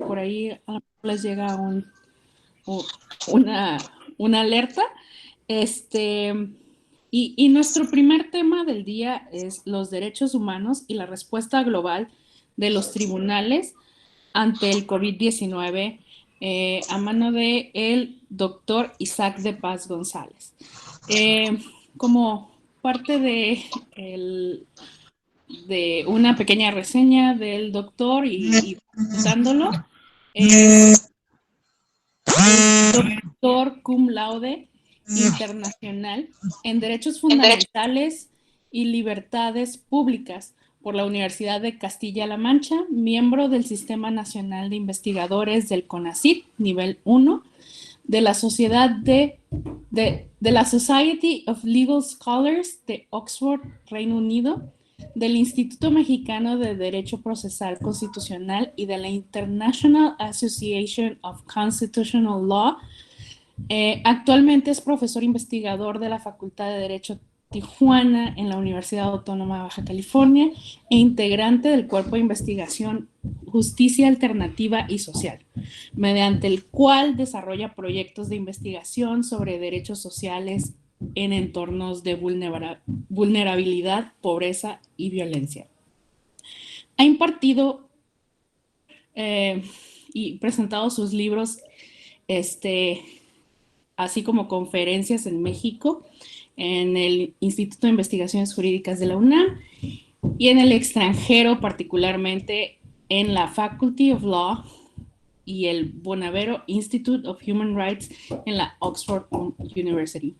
Por ahí a lo mejor les llega u- una, una alerta. Este, y nuestro primer tema del día es los derechos humanos y la respuesta global de los tribunales ante el COVID-19, a mano de el doctor Isaac de Paz González. Eh, Como parte de una pequeña reseña del doctor y presentándolo, es doctor cum laude internacional en Derechos Fundamentales y Libertades Públicas por la Universidad de Castilla-La Mancha, miembro del Sistema Nacional de Investigadores del CONACYT, nivel 1, de la Sociedad de la Society of Legal Scholars de Oxford, Reino Unido, del Instituto Mexicano de Derecho Procesal Constitucional y de la International Association of Constitutional Law. Actualmente es profesor investigador de la Facultad de Derecho Tijuana en la Universidad Autónoma de Baja California e integrante del Cuerpo de Investigación Justicia Alternativa y Social, mediante el cual desarrolla proyectos de investigación sobre derechos sociales en entornos de vulnerabilidad, pobreza y violencia. Ha impartido y presentado sus libros, así como conferencias en México, en el Instituto de Investigaciones Jurídicas de la UNAM y en el extranjero, particularmente en la Faculty of Law y el Bonavero Institute of Human Rights en la Oxford University.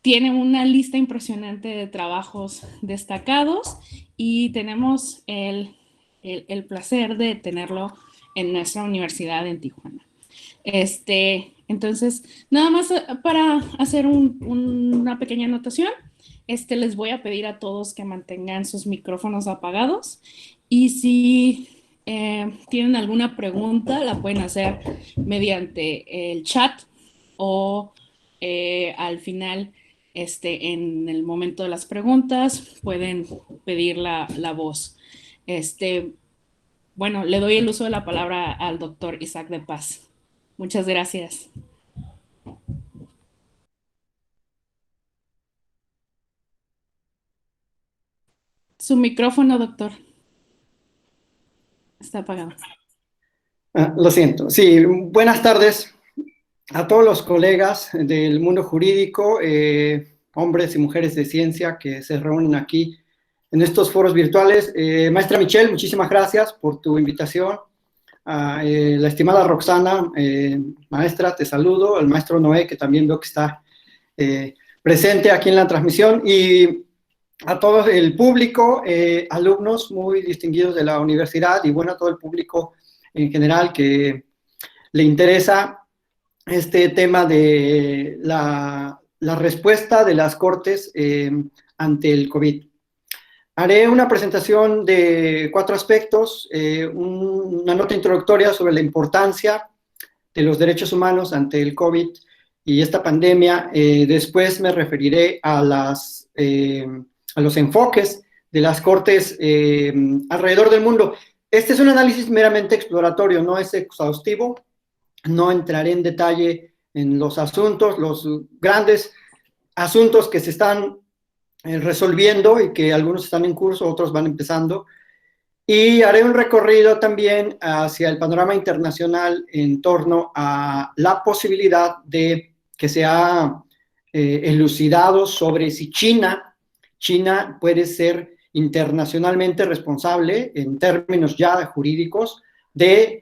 Tiene una lista impresionante de trabajos destacados y tenemos el placer de tenerlo en nuestra universidad en Tijuana. Entonces, nada más para hacer una pequeña anotación, les voy a pedir a todos que mantengan sus micrófonos apagados y si tienen alguna pregunta, la pueden hacer mediante el chat o al final, en el momento de las preguntas, pueden pedir la voz. Bueno, le doy el uso de la palabra al doctor Isaac de Paz. Muchas gracias. Su micrófono, doctor. Está apagado. Lo siento. Sí, buenas tardes a todos los colegas del mundo jurídico, hombres y mujeres de ciencia que se reúnen aquí en estos foros virtuales. Maestra Michelle, muchísimas gracias por tu invitación. La estimada Roxana, maestra, te saludo. El maestro Noé, que también veo que está presente aquí en la transmisión. Y a todo el público, alumnos muy distinguidos de la universidad y bueno, a todo el público en general que le interesa este tema de la respuesta de las Cortes ante el COVID. Haré una presentación de 4 aspectos, una nota introductoria sobre la importancia de los derechos humanos ante el COVID y esta pandemia. Después me referiré a los enfoques de las Cortes alrededor del mundo. Este es un análisis meramente exploratorio, no es exhaustivo. No entraré en detalle en los asuntos, los grandes asuntos que se están resolviendo y que algunos están en curso, otros van empezando. Y haré un recorrido también hacia el panorama internacional en torno a la posibilidad de que se ha elucidado sobre si China puede ser internacionalmente responsable en términos ya jurídicos de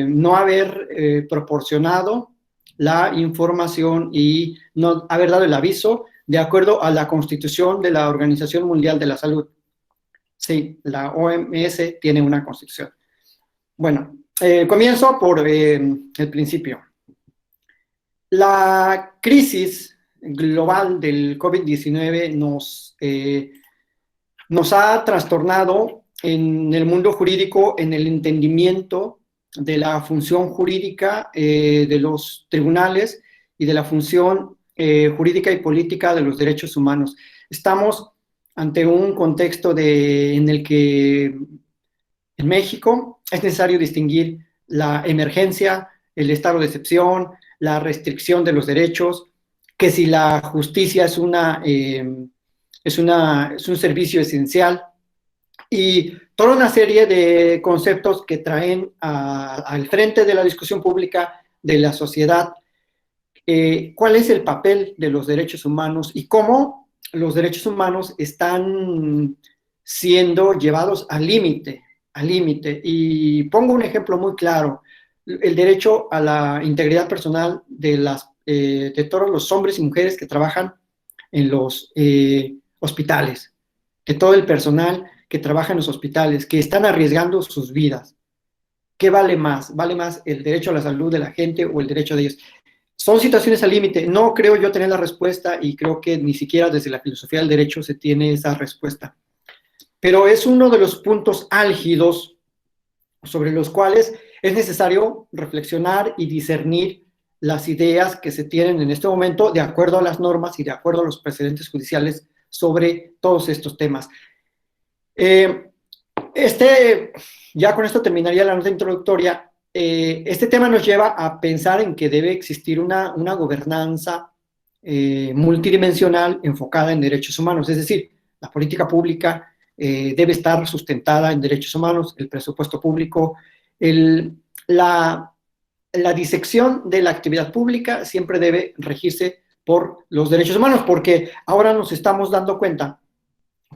no haber proporcionado la información y no haber dado el aviso de acuerdo a la Constitución de la Organización Mundial de la Salud. Sí, la OMS tiene una constitución. Bueno, comienzo por el principio. La crisis global del COVID-19 nos ha trastornado en el mundo jurídico en el entendimiento de la función jurídica de los tribunales y de la función jurídica y política de los derechos humanos. Estamos ante un contexto en el que En México es necesario distinguir la emergencia, el estado de excepción, la restricción de los derechos, que si la justicia es un servicio esencial, y toda una serie de conceptos que traen al frente de la discusión pública de la sociedad cuál es el papel de los derechos humanos y cómo los derechos humanos están siendo llevados al límite, al límite. Y pongo un ejemplo muy claro, el derecho a la integridad personal de todos los hombres y mujeres que trabajan en los hospitales, de todo el personal que trabaja en los hospitales, que están arriesgando sus vidas. ¿Qué vale más? ¿Vale más el derecho a la salud de la gente o el derecho de ellos? Son situaciones al límite. No creo yo tener la respuesta y creo que ni siquiera desde la filosofía del derecho se tiene esa respuesta. Pero es uno de los puntos álgidos sobre los cuales es necesario reflexionar y discernir las ideas que se tienen en este momento de acuerdo a las normas y de acuerdo a los precedentes judiciales sobre todos estos temas. Ya con esto terminaría la nota introductoria. Este tema nos lleva a pensar en que debe existir una gobernanza multidimensional enfocada en derechos humanos, es decir, la política pública debe estar sustentada en derechos humanos, el presupuesto público, la disección de la actividad pública siempre debe regirse por los derechos humanos, porque ahora nos estamos dando cuenta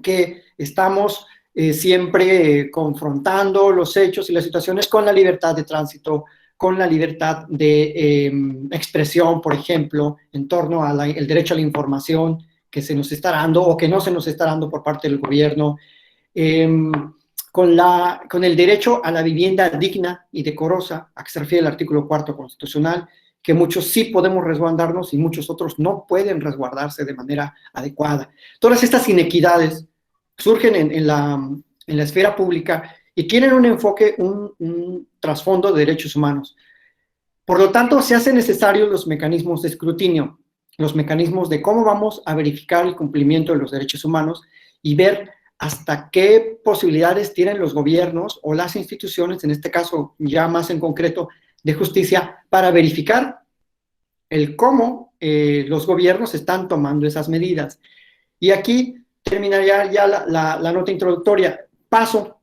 que estamos siempre confrontando los hechos y las situaciones con la libertad de tránsito, con la libertad de expresión, por ejemplo, en torno al derecho a la información que se nos está dando o que no se nos está dando por parte del gobierno, con el derecho a la vivienda digna y decorosa, a que se refiere el artículo 4 constitucional, que muchos sí podemos resguardarnos y muchos otros no pueden resguardarse de manera adecuada. Todas estas inequidades surgen en la esfera pública y tienen un enfoque, un trasfondo de derechos humanos. Por lo tanto, se hacen necesarios los mecanismos de escrutinio, los mecanismos de cómo vamos a verificar el cumplimiento de los derechos humanos y ver hasta qué posibilidades tienen los gobiernos o las instituciones, en este caso ya más en concreto de justicia, para verificar el cómo los gobiernos están tomando esas medidas. Y aquí terminaría ya la nota introductoria. Paso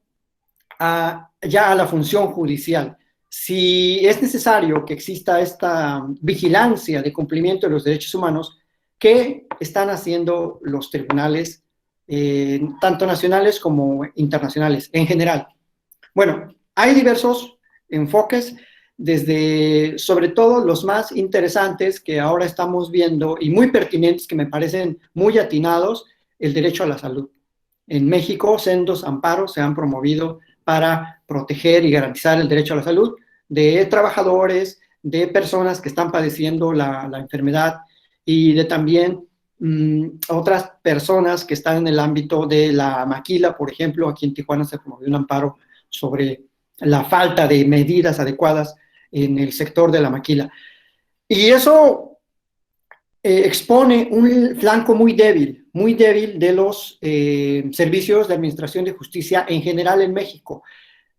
ya a la función judicial. Si es necesario que exista esta vigilancia de cumplimiento de los derechos humanos, ¿qué están haciendo los tribunales, tanto nacionales como internacionales, en general? Bueno, hay diversos enfoques, desde, sobre todo, los más interesantes que ahora estamos viendo y muy pertinentes, que me parecen muy atinados, el derecho a la salud. En México, sendos amparos se han promovido para proteger y garantizar el derecho a la salud de trabajadores, de personas que están padeciendo la enfermedad y de también otras personas que están en el ámbito de la maquila. Por ejemplo, aquí en Tijuana se promovió un amparo sobre la falta de medidas adecuadas en el sector de la maquila. Y eso expone un flanco muy débil de los servicios de administración de justicia en general en México,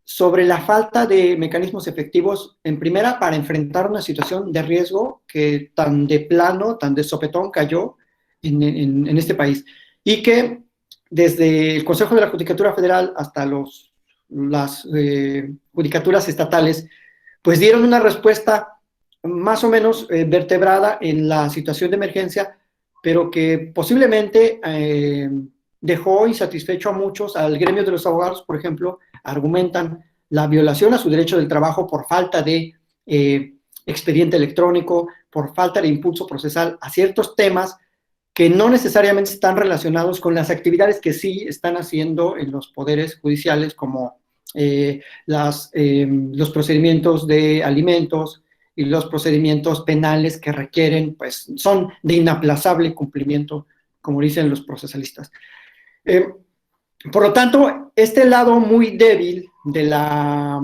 sobre la falta de mecanismos efectivos, en primera, para enfrentar una situación de riesgo que tan de plano, tan de sopetón cayó en este país, y que desde el Consejo de la Judicatura Federal hasta las judicaturas estatales, pues dieron una respuesta más o menos vertebrada en la situación de emergencia, pero que posiblemente dejó insatisfecho a muchos. Al gremio de los abogados, por ejemplo, argumentan la violación a su derecho del trabajo por falta de expediente electrónico, por falta de impulso procesal a ciertos temas que no necesariamente están relacionados con las actividades que sí están haciendo en los poderes judiciales, como los procedimientos de alimentos y los procedimientos penales que requieren, pues son de inaplazable cumplimiento, como dicen los procesalistas. Por lo tanto, este lado muy débil de la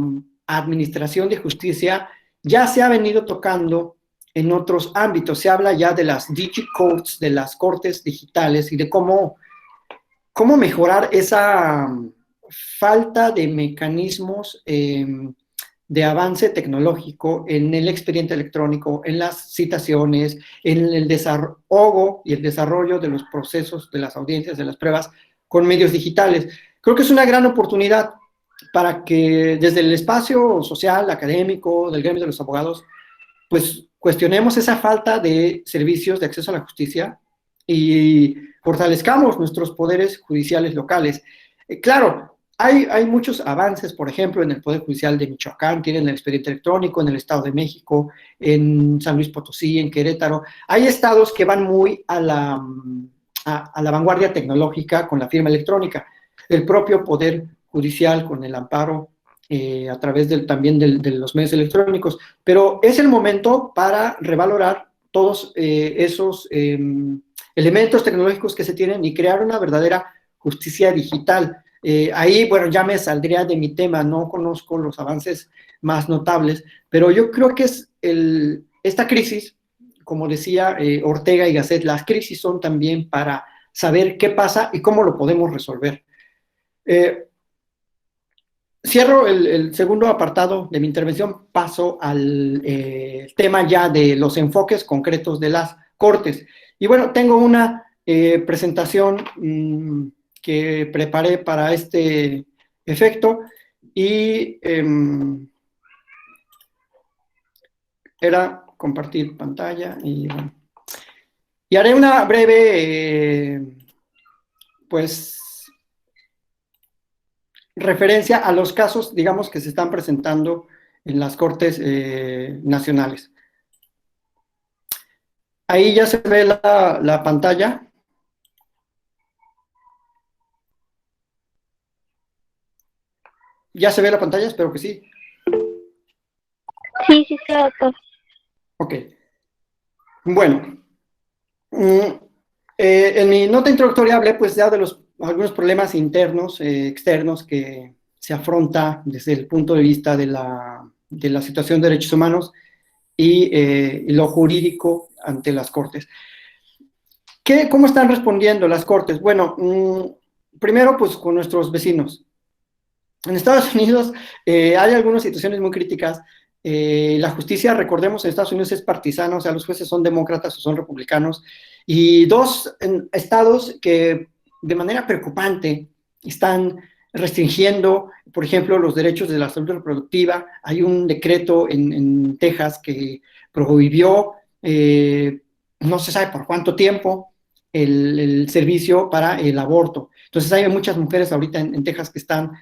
administración de justicia ya se ha venido tocando en otros ámbitos. Se habla ya de las digicourts, de las cortes digitales y de cómo mejorar esa falta de mecanismos de avance tecnológico en el expediente electrónico, en las citaciones, en el desahogo y el desarrollo de los procesos de las audiencias, de las pruebas con medios digitales. Creo que es una gran oportunidad para que desde el espacio social, académico, del gremio de los abogados, pues cuestionemos esa falta de servicios de acceso a la justicia y fortalezcamos nuestros poderes judiciales locales. Claro, hay muchos avances, por ejemplo, en el Poder Judicial de Michoacán, tienen el expediente electrónico, en el Estado de México, en San Luis Potosí, en Querétaro. Hay estados que van muy a la vanguardia tecnológica con la firma electrónica. El propio Poder Judicial con el amparo a través también de los medios electrónicos. Pero es el momento para revalorar todos esos elementos tecnológicos que se tienen y crear una verdadera justicia digital. Ahí, bueno, ya me saldría de mi tema, no conozco los avances más notables, pero yo creo que es esta crisis, como decía Ortega y Gasset, las crisis son también para saber qué pasa y cómo lo podemos resolver. Cierro el segundo apartado de mi intervención, paso al tema ya de los enfoques concretos de las cortes. Y bueno, tengo una presentación que preparé para este efecto y era compartir pantalla y, bueno, y haré una breve, pues, referencia a los casos, digamos, que se están presentando en las Cortes nacionales. Ahí ya se ve la pantalla. ¿Ya se ve la pantalla? Espero que sí. Sí, doctor. Ok. Bueno. En mi nota introductoria hablé pues ya de algunos problemas internos, externos que se afronta desde el punto de vista de la situación de derechos humanos y lo jurídico ante las Cortes. ¿Cómo están respondiendo las Cortes? Bueno, primero pues con nuestros vecinos. En Estados Unidos hay algunas situaciones muy críticas. La justicia, recordemos, en Estados Unidos es partisana, o sea, los jueces son demócratas o son republicanos, y dos estados que de manera preocupante están restringiendo, por ejemplo, los derechos de la salud reproductiva. Hay un decreto en Texas que prohibió, no se sabe por cuánto tiempo, el servicio para el aborto. Entonces hay muchas mujeres ahorita en Texas que están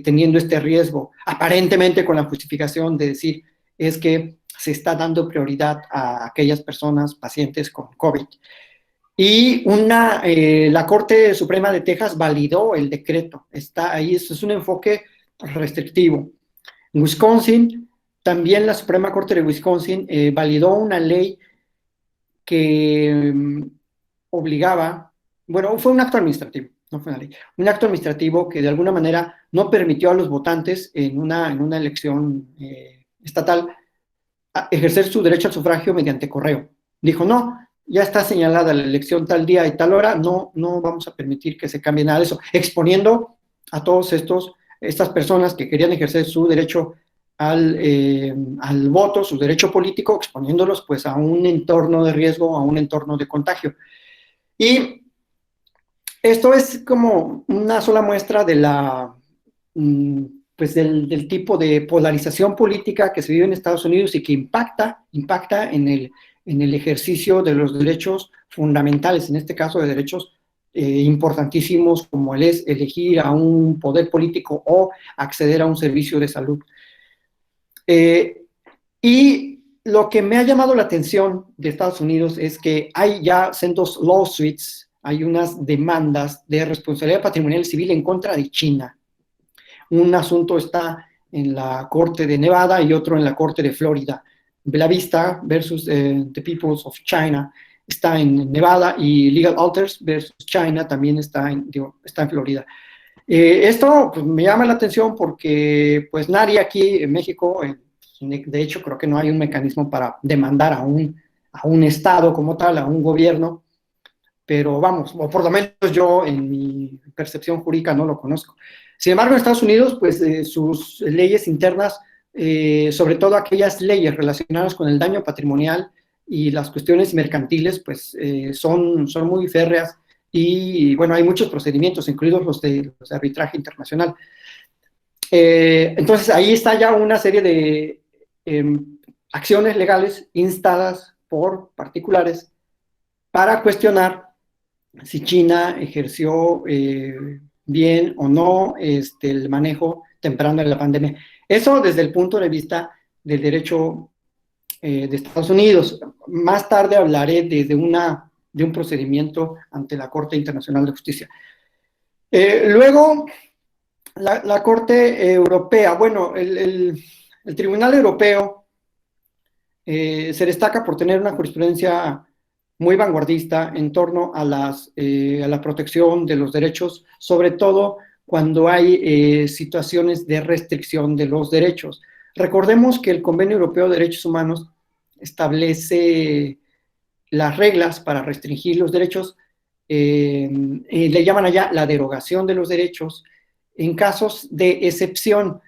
teniendo este riesgo, aparentemente con la justificación de decir es que se está dando prioridad a aquellas personas, pacientes con COVID. Y la Corte Suprema de Texas validó el decreto, está ahí, es un enfoque restrictivo. En Wisconsin, también la Suprema Corte de Wisconsin validó una ley que obligaba, bueno, fue un acto administrativo, no fue una ley, un acto administrativo que de alguna manera no permitió a los votantes en una elección estatal a ejercer su derecho al sufragio mediante correo. Dijo, no, ya está señalada la elección tal día y tal hora, no vamos a permitir que se cambie nada de eso, exponiendo a todos estas personas que querían ejercer su derecho al voto, su derecho político, exponiéndolos pues a un entorno de riesgo, a un entorno de contagio. Y esto es como una sola muestra de pues del tipo de polarización política que se vive en Estados Unidos y que impacta en el ejercicio de los derechos fundamentales, en este caso de derechos importantísimos como es elegir a un poder político o acceder a un servicio de salud. Y lo que me ha llamado la atención de Estados Unidos es que hay ya sendos lawsuits, hay unas demandas de responsabilidad patrimonial civil en contra de China. Un asunto está en la Corte de Nevada y otro en la Corte de Florida. Bella Vista versus The Peoples of China está en Nevada y Legal Alters versus China también está en Florida. Esto pues, me llama la atención porque pues nadie aquí en México, de hecho creo que no hay un mecanismo para demandar a un estado como tal, a un gobierno, pero vamos, o por lo menos yo en mi percepción jurídica no lo conozco. Sin embargo, en Estados Unidos, pues sus leyes internas, sobre todo aquellas leyes relacionadas con el daño patrimonial y las cuestiones mercantiles, pues son muy férreas y, bueno, hay muchos procedimientos, incluidos los de arbitraje internacional. Entonces, ahí está ya una serie de acciones legales instadas por particulares para cuestionar si China ejerció bien o no el manejo temprano de la pandemia. Eso desde el punto de vista del derecho de Estados Unidos. Más tarde hablaré de un procedimiento ante la Corte Internacional de Justicia. Luego, la Corte Europea. Bueno, el Tribunal Europeo se destaca por tener una jurisprudencia muy vanguardista en torno a la protección de los derechos, sobre todo cuando hay situaciones de restricción de los derechos. Recordemos que el Convenio Europeo de Derechos Humanos establece las reglas para restringir los derechos, le llaman allá la derogación de los derechos en casos de excepción.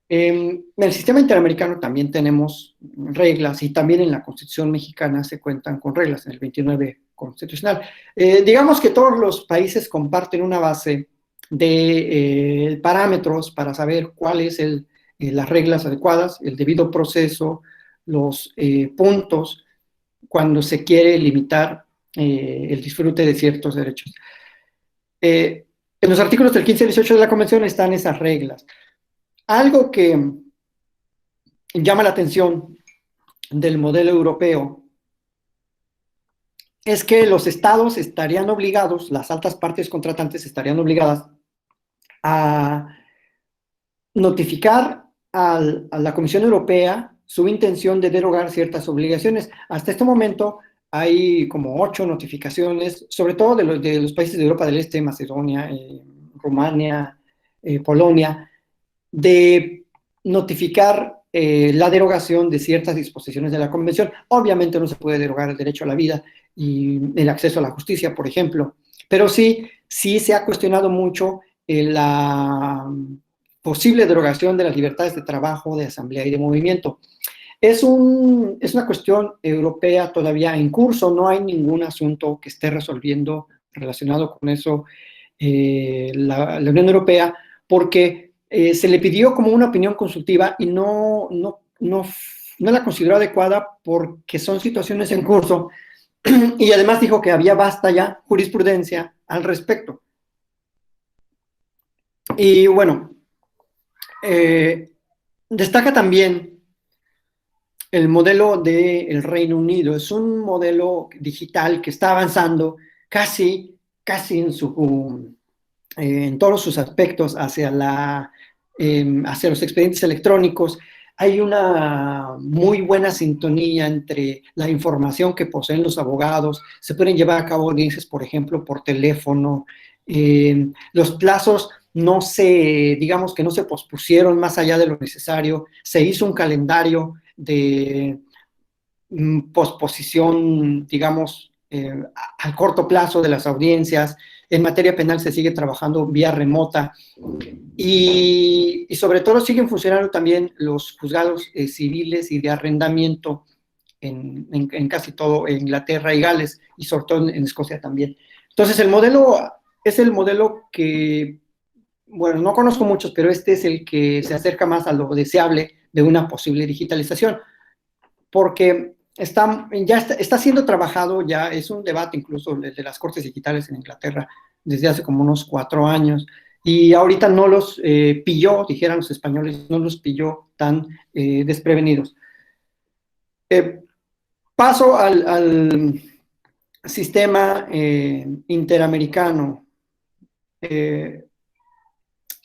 En el sistema interamericano también tenemos reglas y también en la Constitución mexicana se cuentan con reglas, en el 29 constitucional. Digamos que todos los países comparten una base de parámetros para saber cuáles son las reglas adecuadas, el debido proceso, los puntos cuando se quiere limitar el disfrute de ciertos derechos. En los artículos del 15 y 18 de la Convención están esas reglas. Algo que llama la atención del modelo europeo es que los estados estarían obligados, las altas partes contratantes estarían obligadas a notificar a la Comisión Europea su intención de derogar ciertas obligaciones. Hasta este momento hay como 8 notificaciones, sobre todo de los países de Europa del Este, Macedonia, Rumania, Polonia, de notificar la derogación de ciertas disposiciones de la Convención. Obviamente no se puede derogar el derecho a la vida y el acceso a la justicia, por ejemplo, pero sí se ha cuestionado mucho la posible derogación de las libertades de trabajo, de asamblea y de movimiento. Es una cuestión europea todavía en curso, no hay ningún asunto que esté resolviendo relacionado con eso la Unión Europea, porque se le pidió como una opinión consultiva y no la consideró adecuada porque son situaciones en curso y además dijo que había basta ya jurisprudencia al respecto. Y bueno, destaca también el modelo del Reino Unido. Es un modelo digital que está avanzando casi en todos sus aspectos hacia los expedientes electrónicos. Hay una muy buena sintonía entre la información que poseen los abogados. Se pueden llevar a cabo audiencias, por ejemplo, por teléfono. Los plazos digamos que no se pospusieron más allá de lo necesario. Se hizo un calendario de posposición, digamos, al corto plazo de las audiencias. En materia penal se sigue trabajando vía remota y sobre todo siguen funcionando también los juzgados civiles y de arrendamiento en casi todo Inglaterra y Gales y sobre todo en Escocia también. Entonces el modelo es el modelo que, bueno, no conozco muchos, pero este es el que se acerca más a lo deseable de una posible digitalización, porque ya está siendo trabajado, ya es un debate incluso de las cortes digitales en Inglaterra desde hace como unos 4 años, y ahorita no los pilló, dijeran los españoles, no los pilló tan desprevenidos. Paso al sistema interamericano.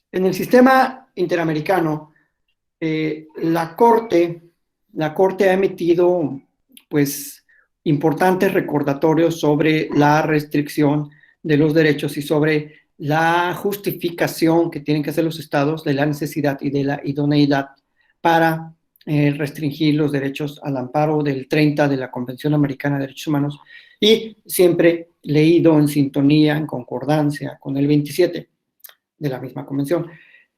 En el sistema interamericano, la Corte ha emitido pues importantes recordatorios sobre la restricción de los derechos y sobre la justificación que tienen que hacer los estados de la necesidad y de la idoneidad para restringir los derechos al amparo del 30 de la Convención Americana de Derechos Humanos, y siempre leído en sintonía, en concordancia con el 27. de la misma convención.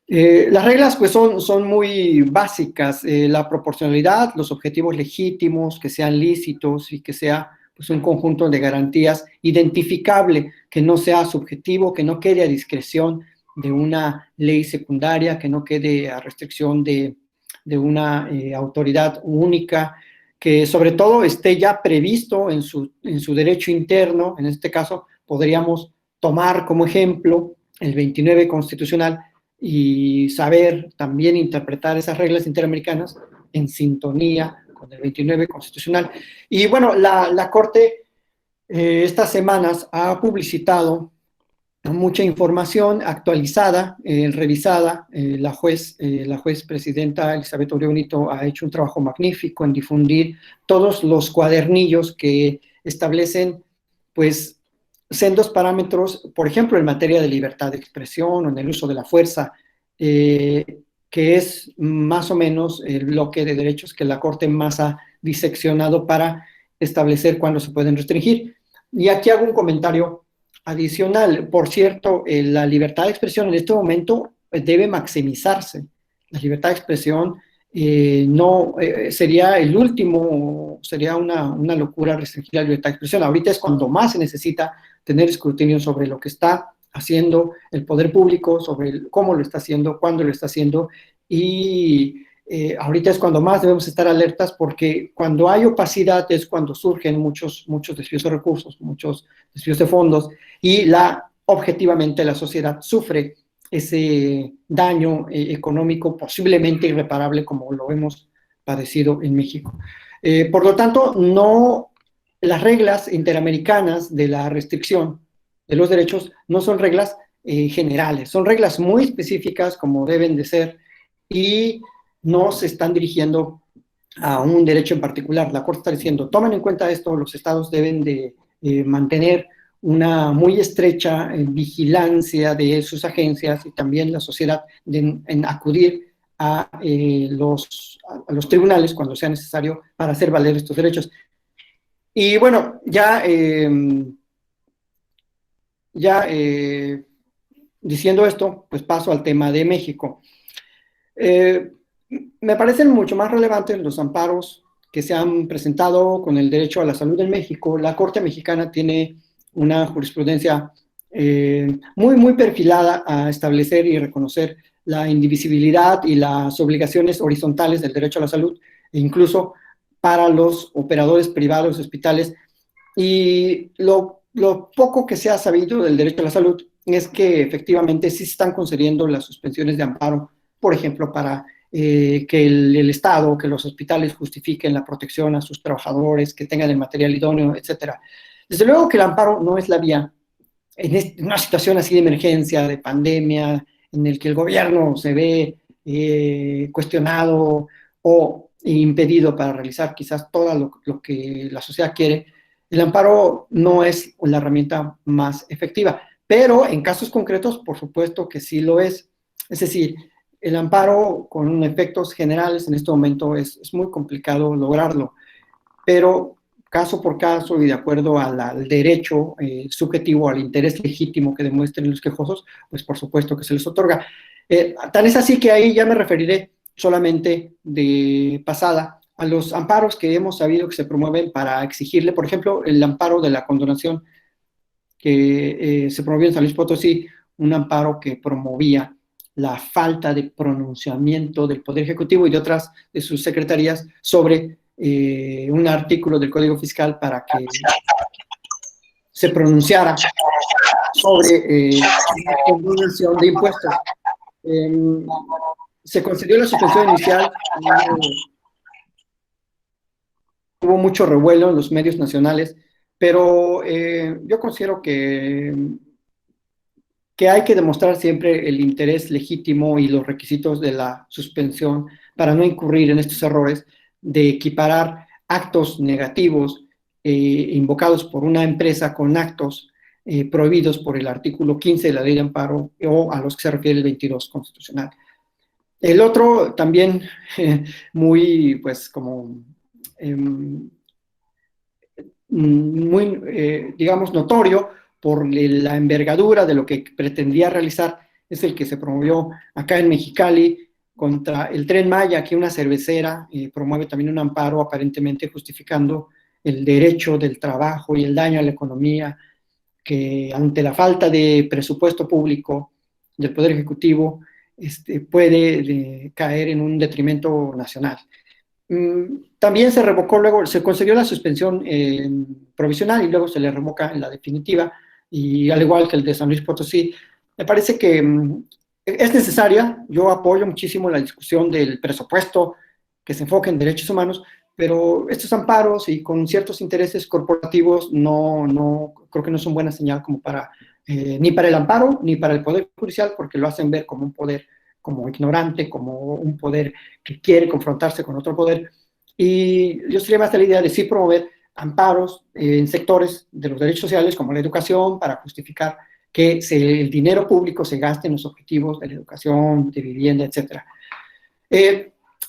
Las reglas pues son muy básicas, la proporcionalidad, los objetivos legítimos, que sean lícitos y que sea pues, un conjunto de garantías identificable, que no sea subjetivo, que no quede a discreción de una ley secundaria, que no quede a restricción de una autoridad única, que sobre todo esté ya previsto en su derecho interno. En este caso podríamos tomar como ejemplo el 29 constitucional y saber también interpretar esas reglas interamericanas en sintonía con el 29 constitucional. Y bueno, la Corte estas semanas ha publicitado mucha información actualizada, revisada. La juez presidenta Elizabeth Orió Brito ha hecho un trabajo magnífico en difundir todos los cuadernillos que establecen, pues, sendos parámetros, por ejemplo, en materia de libertad de expresión o en el uso de la fuerza, que es más o menos el bloque de derechos que la Corte más ha diseccionado para establecer cuándo se pueden restringir. Y aquí hago un comentario adicional. Por cierto, la libertad de expresión en este momento debe maximizarse. La libertad de expresión no sería el último, sería una locura restringir la libertad de expresión. Ahorita es cuando más se necesita tener escrutinio sobre lo que está haciendo el poder público, sobre cómo lo está haciendo, cuándo lo está haciendo, y ahorita es cuando más debemos estar alertas, porque cuando hay opacidad es cuando surgen muchos desvíos de recursos, muchos desvíos de fondos, y objetivamente la sociedad sufre ese daño económico posiblemente irreparable, como lo hemos padecido en México. Por lo tanto, las reglas interamericanas de la restricción de los derechos no son reglas generales, son reglas muy específicas como deben de ser, y no se están dirigiendo a un derecho en particular. La Corte está diciendo, tomen en cuenta esto, los estados deben de mantener una muy estrecha vigilancia de sus agencias, y también la sociedad en acudir a los tribunales cuando sea necesario para hacer valer estos derechos. Y bueno, ya diciendo esto, pues paso al tema de México. Me parecen mucho más relevantes los amparos que se han presentado con el derecho a la salud en México. La Corte mexicana tiene una jurisprudencia muy perfilada a establecer y reconocer la indivisibilidad y las obligaciones horizontales del derecho a la salud, e incluso para los operadores privados de hospitales. Y lo poco que se ha sabido del derecho a la salud es que efectivamente sí se están concediendo las suspensiones de amparo, por ejemplo, para que el Estado, que los hospitales justifiquen la protección a sus trabajadores, que tengan el material idóneo, etcétera. Desde luego que el amparo no es la vía. En una situación así de emergencia, de pandemia, en el que el gobierno se ve cuestionado o impedido para realizar quizás todo lo que la sociedad quiere, el amparo no es la herramienta más efectiva. Pero en casos concretos, por supuesto que sí lo es. Es decir, el amparo con efectos generales en este momento es muy complicado lograrlo, pero caso por caso y de acuerdo al derecho subjetivo, al interés legítimo que demuestren los quejosos, pues por supuesto que se les otorga. Tan es así que ahí ya me referiré solamente de pasada a los amparos que hemos sabido que se promueven para exigirle, por ejemplo, el amparo de la condonación que se promovió en San Luis Potosí, un amparo que promovía la falta de pronunciamiento del Poder Ejecutivo y de otras de sus secretarías sobre un artículo del Código Fiscal para que se pronunciara sobre la condonación de impuestos. Se concedió la suspensión inicial, hubo mucho revuelo en los medios nacionales, pero yo considero que hay que demostrar siempre el interés legítimo y los requisitos de la suspensión para no incurrir en estos errores de equiparar actos negativos invocados por una empresa con actos prohibidos por el artículo 15 de la Ley de Amparo o a los que se refiere el 22 constitucional. El otro también muy, pues, como muy, digamos, notorio por la envergadura de lo que pretendía realizar es el que se promovió acá en Mexicali contra el Tren Maya, que una cervecera promueve también un amparo aparentemente justificando el derecho del trabajo y el daño a la economía, que ante la falta de presupuesto público del Poder Ejecutivo puede caer en un detrimento nacional. También se revocó luego, se concedió la suspensión provisional y luego se le revoca en la definitiva, y al igual que el de San Luis Potosí, me parece que es necesaria. Yo apoyo muchísimo la discusión del presupuesto que se enfoque en derechos humanos, pero estos amparos y con ciertos intereses corporativos no creo que no son buena señal como para, ni para el amparo, ni para el Poder Judicial, porque lo hacen ver como un poder como ignorante, como un poder que quiere confrontarse con otro poder. Y yo sería más de la idea de sí promover amparos en sectores de los derechos sociales, como la educación, para justificar que el dinero público se gaste en los objetivos de la educación, de vivienda, etc.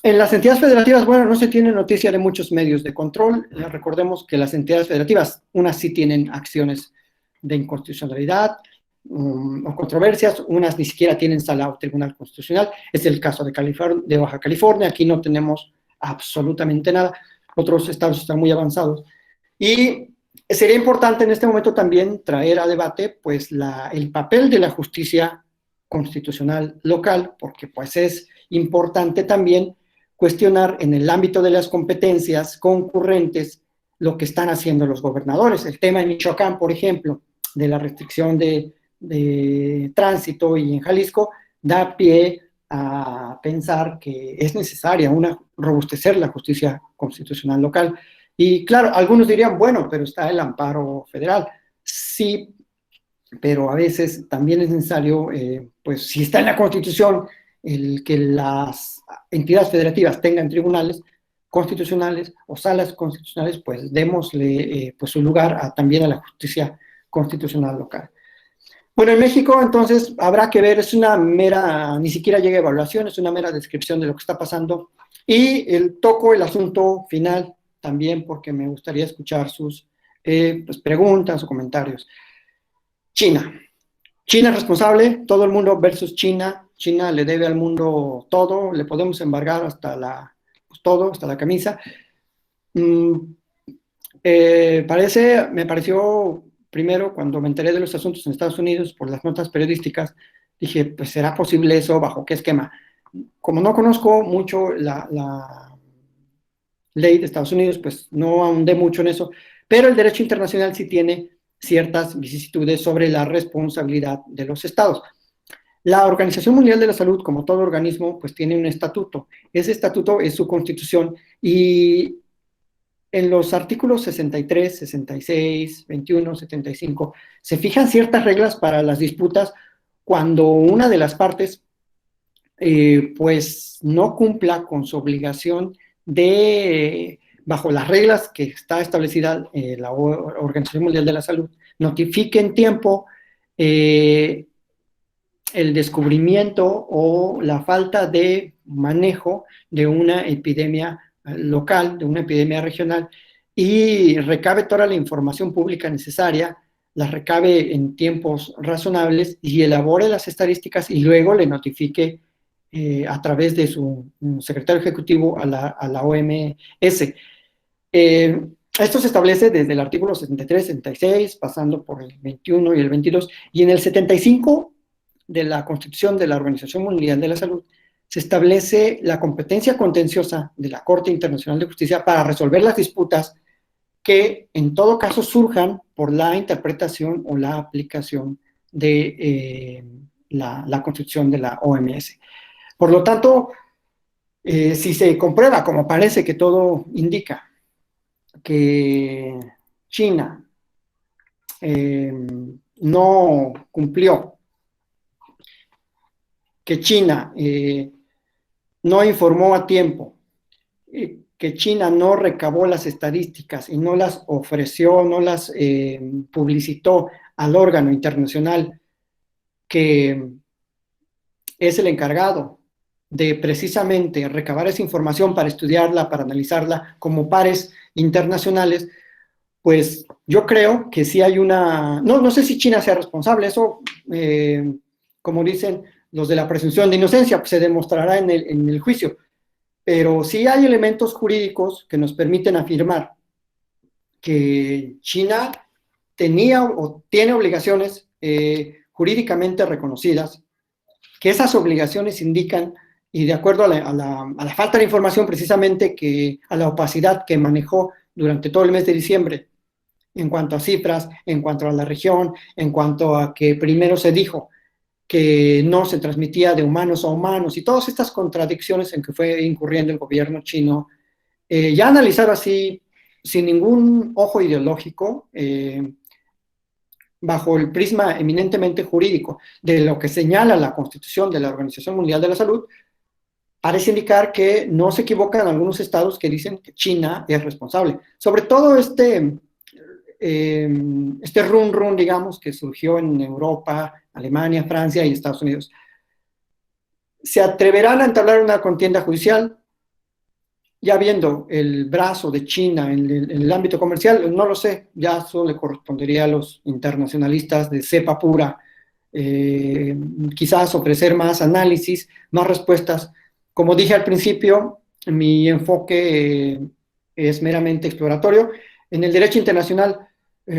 En las entidades federativas, bueno, no se tiene noticia de muchos medios de control. Recordemos que las entidades federativas, unas sí tienen acciones de inconstitucionalidad o controversias, unas ni siquiera tienen sala o tribunal constitucional. Es el caso de Baja California, aquí no tenemos absolutamente nada. Otros estados están muy avanzados. Y sería importante en este momento también traer a debate pues el papel de la justicia constitucional local, porque pues es importante también cuestionar en el ámbito de las competencias concurrentes lo que están haciendo los gobernadores. El tema en Michoacán, por ejemplo, de la restricción de tránsito, y en Jalisco, da pie a pensar que es necesaria robustecer la justicia constitucional local. Y claro, algunos dirían, bueno, pero está el amparo federal. Sí, pero a veces también es necesario, pues si está en la Constitución, el que las entidades federativas tengan tribunales constitucionales o salas constitucionales, pues démosle pues su lugar también a la justicia constitucional local. Bueno, en México entonces habrá que ver, es una mera, ni siquiera llega a evaluación, es una mera descripción de lo que está pasando, y toco el asunto final también porque me gustaría escuchar sus pues, preguntas o comentarios. China. China es responsable, todo el mundo versus China. China le debe al mundo todo, le podemos embargar hasta todo, hasta la camisa. Me pareció, primero, cuando me enteré de los asuntos en Estados Unidos por las notas periodísticas, dije, pues, ¿será posible eso? ¿Bajo qué esquema? Como no conozco mucho la ley de Estados Unidos, pues no ahondé mucho en eso, pero el derecho internacional sí tiene ciertas vicisitudes sobre la responsabilidad de los estados. La Organización Mundial de la Salud, como todo organismo, pues tiene un estatuto. Ese estatuto es su constitución, y en los artículos 63, 66, 21, 75, se fijan ciertas reglas para las disputas cuando una de las partes pues no cumpla con su obligación bajo las reglas que está establecida la Organización Mundial de la Salud, notifique en tiempo el descubrimiento o la falta de manejo de una epidemia local, de una epidemia regional, y recabe toda la información pública necesaria, la recabe en tiempos razonables y elabore las estadísticas y luego le notifique a través de su secretario ejecutivo a la OMS. Esto se establece desde el artículo 73, 76, pasando por el 21 y el 22, y en el 75 de la Constitución de la Organización Mundial de la Salud se establece la competencia contenciosa de la Corte Internacional de Justicia para resolver las disputas que en todo caso surjan por la interpretación o la aplicación de la Constitución de la OMS. Por lo tanto, si se comprueba, como parece que todo indica, que China no cumplió, que China no informó a tiempo, que China no recabó las estadísticas y no las ofreció, no las publicitó al órgano internacional que es el encargado de precisamente recabar esa información para estudiarla, para analizarla como pares internacionales, pues yo creo que sí hay no sé si China sea responsable, eso como dicen los de la presunción de inocencia, pues se demostrará en el juicio. Pero sí hay elementos jurídicos que nos permiten afirmar que China tenía o tiene obligaciones jurídicamente reconocidas, que esas obligaciones indican, y de acuerdo a la falta de información precisamente, a la opacidad que manejó durante todo el mes de diciembre, en cuanto a cifras, en cuanto a la región, en cuanto a que primero se dijo que no se transmitía de humanos a humanos, y todas estas contradicciones en que fue incurriendo el gobierno chino, ya analizado así, sin ningún ojo ideológico, bajo el prisma eminentemente jurídico de lo que señala la Constitución de la Organización Mundial de la Salud, parece indicar que no se equivocan algunos estados que dicen que China es responsable. Sobre todo este run, digamos, que surgió en Europa, Alemania, Francia y Estados Unidos. ¿Se atreverán a entablar una contienda judicial? Ya viendo el brazo de China en el ámbito comercial, no lo sé, ya eso le correspondería a los internacionalistas de cepa pura, quizás ofrecer más análisis, más respuestas. Como dije al principio, mi enfoque es meramente exploratorio. En el derecho internacional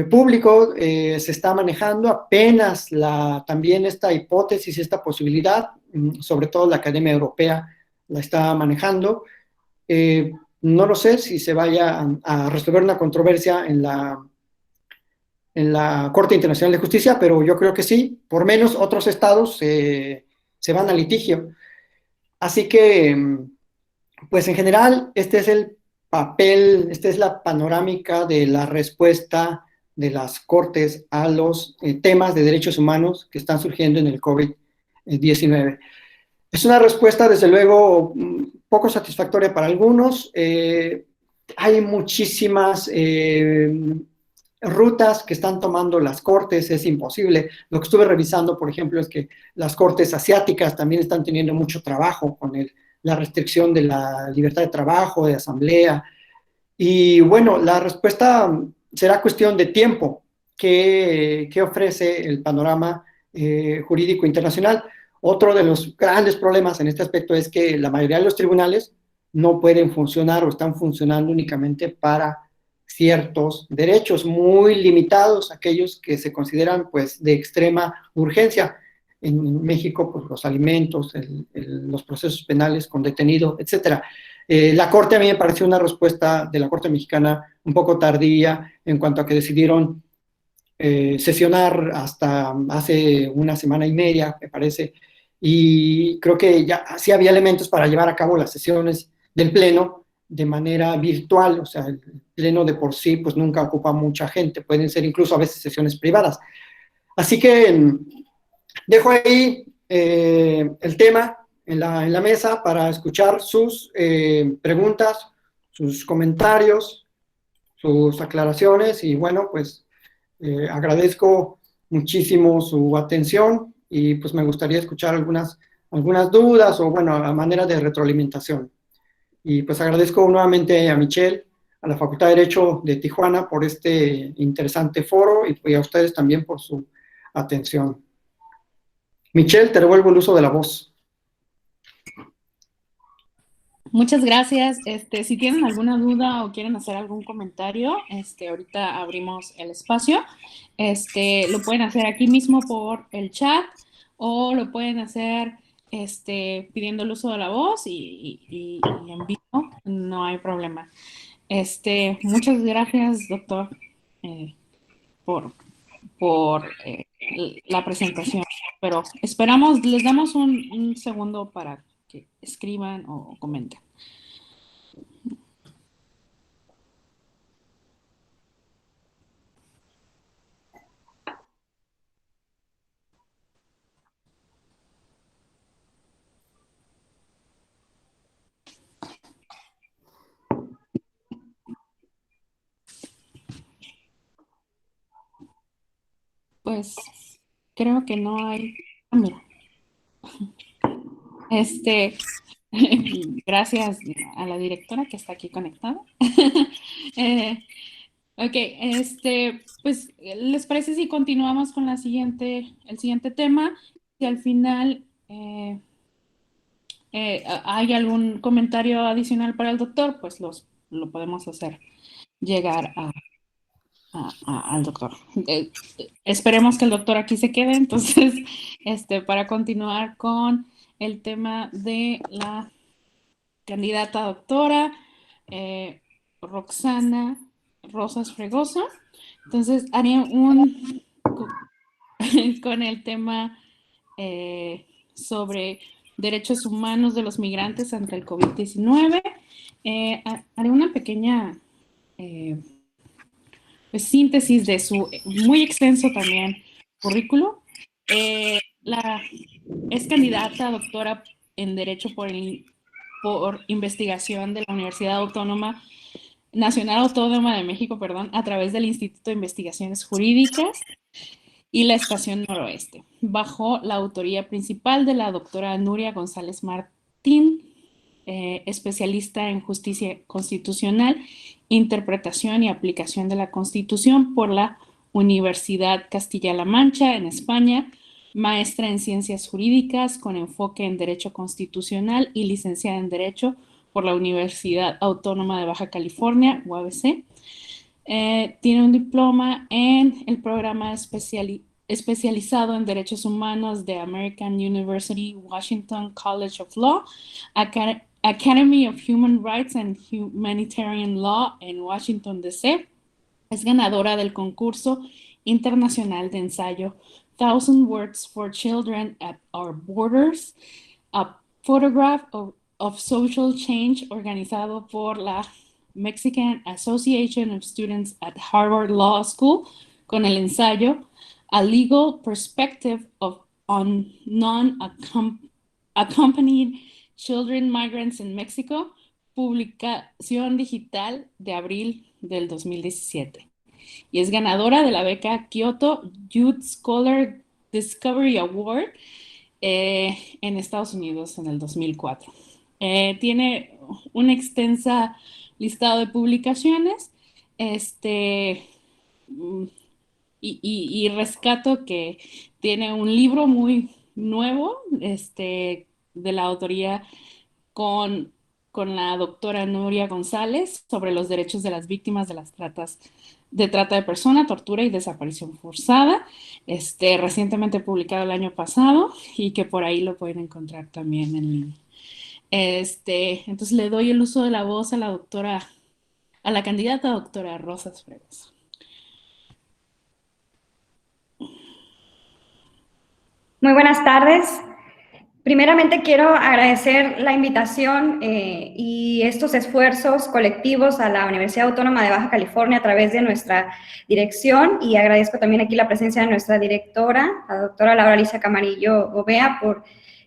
público se está manejando apenas también esta hipótesis, esta posibilidad, sobre todo la Academia Europea la está manejando. No lo sé si se vaya a resolver una controversia en la Corte Internacional de Justicia, pero yo creo que sí, por menos otros estados se van a litigio. Así que, pues en general, este es el papel, esta es la panorámica de la respuesta de las Cortes a los temas de derechos humanos que están surgiendo en el COVID-19. Es una respuesta, desde luego, poco satisfactoria para algunos. Hay muchísimas rutas que están tomando las cortes, es imposible. Lo que estuve revisando, por ejemplo, es que las cortes asiáticas también están teniendo mucho trabajo con la restricción de la libertad de trabajo, de asamblea. Y bueno, la respuesta será cuestión de tiempo que ofrece el panorama jurídico internacional. Otro de los grandes problemas en este aspecto es que la mayoría de los tribunales no pueden funcionar o están funcionando únicamente para ciertos derechos muy limitados, aquellos que se consideran pues de extrema urgencia. En México, pues los alimentos, los procesos penales con detenido, etcétera. La Corte, a mí me pareció una respuesta de la Corte mexicana un poco tardía en cuanto a que decidieron sesionar hasta hace una semana y media, me parece, y creo que ya sí había elementos para llevar a cabo las sesiones del Pleno de manera virtual. O sea, el Pleno de por sí pues nunca ocupa mucha gente, pueden ser incluso a veces sesiones privadas. Así que dejo ahí el tema en la mesa para escuchar sus preguntas, sus comentarios, sus aclaraciones, y bueno, pues agradezco muchísimo su atención y pues me gustaría escuchar algunas dudas o bueno, a manera de retroalimentación. Y pues agradezco nuevamente a Michelle, a la Facultad de Derecho de Tijuana por este interesante foro y a ustedes también por su atención. Michelle, te devuelvo el uso de la voz. Muchas gracias. Si tienen alguna duda o quieren hacer algún comentario, ahorita abrimos el espacio. Lo pueden hacer aquí mismo por el chat o lo pueden hacer pidiendo el uso de la voz y en vivo, no hay problema. Muchas gracias, doctor, por la presentación. Pero esperamos, les damos un segundo para que escriban o comenten. Pues creo que no hay. Mira. Gracias a la directora que está aquí conectada. Ok, pues, ¿les parece si continuamos con el siguiente tema? si al final hay algún comentario adicional para el doctor, pues lo podemos hacer llegar al doctor. Esperemos que el doctor aquí se quede, entonces, para continuar con el tema de la candidata doctora Roxana Rosas Fregoso. Entonces, haría con el tema sobre derechos humanos de los migrantes ante el COVID-19. Haré una pequeña síntesis de su muy extenso también currículo. Es candidata a doctora en Derecho por investigación de la Universidad Nacional Autónoma de México, a través del Instituto de Investigaciones Jurídicas y la Estación Noroeste, bajo la autoría principal de la doctora Nuria González Martín, especialista en justicia constitucional, interpretación y aplicación de la Constitución por la Universidad Castilla-La Mancha en España, maestra en ciencias jurídicas con enfoque en derecho constitucional y licenciada en derecho por la Universidad Autónoma de Baja California, UABC. Tiene un diploma en el programa especializado en derechos humanos de American University Washington College of Law, Academy of Human Rights and Humanitarian Law en Washington, D.C. Es ganadora del concurso internacional de ensayo 1000 Words for Children at Our Borders, a photograph of social change, organizado por la Mexican Association of Students at Harvard Law School, con el ensayo A Legal Perspective on Non-Accompanied Children Migrants in Mexico, publicación digital de abril del 2017. Y es ganadora de la beca Kyoto Youth Scholar Discovery Award en Estados Unidos en el 2004. Tiene una extensa listado de publicaciones, y rescato que tiene un libro muy nuevo, de la autoría con la doctora Nuria González sobre los derechos de las víctimas de las trata de persona, tortura y desaparición forzada, recientemente publicado el año pasado y que por ahí lo pueden encontrar también en línea. Entonces le doy el uso de la voz a la candidata doctora Rosas Fregoso. Muy buenas tardes. Primeramente quiero agradecer la invitación y estos esfuerzos colectivos a la Universidad Autónoma de Baja California a través de nuestra dirección, y agradezco también aquí la presencia de nuestra directora, la doctora Laura Alicia Camarillo Gobea, por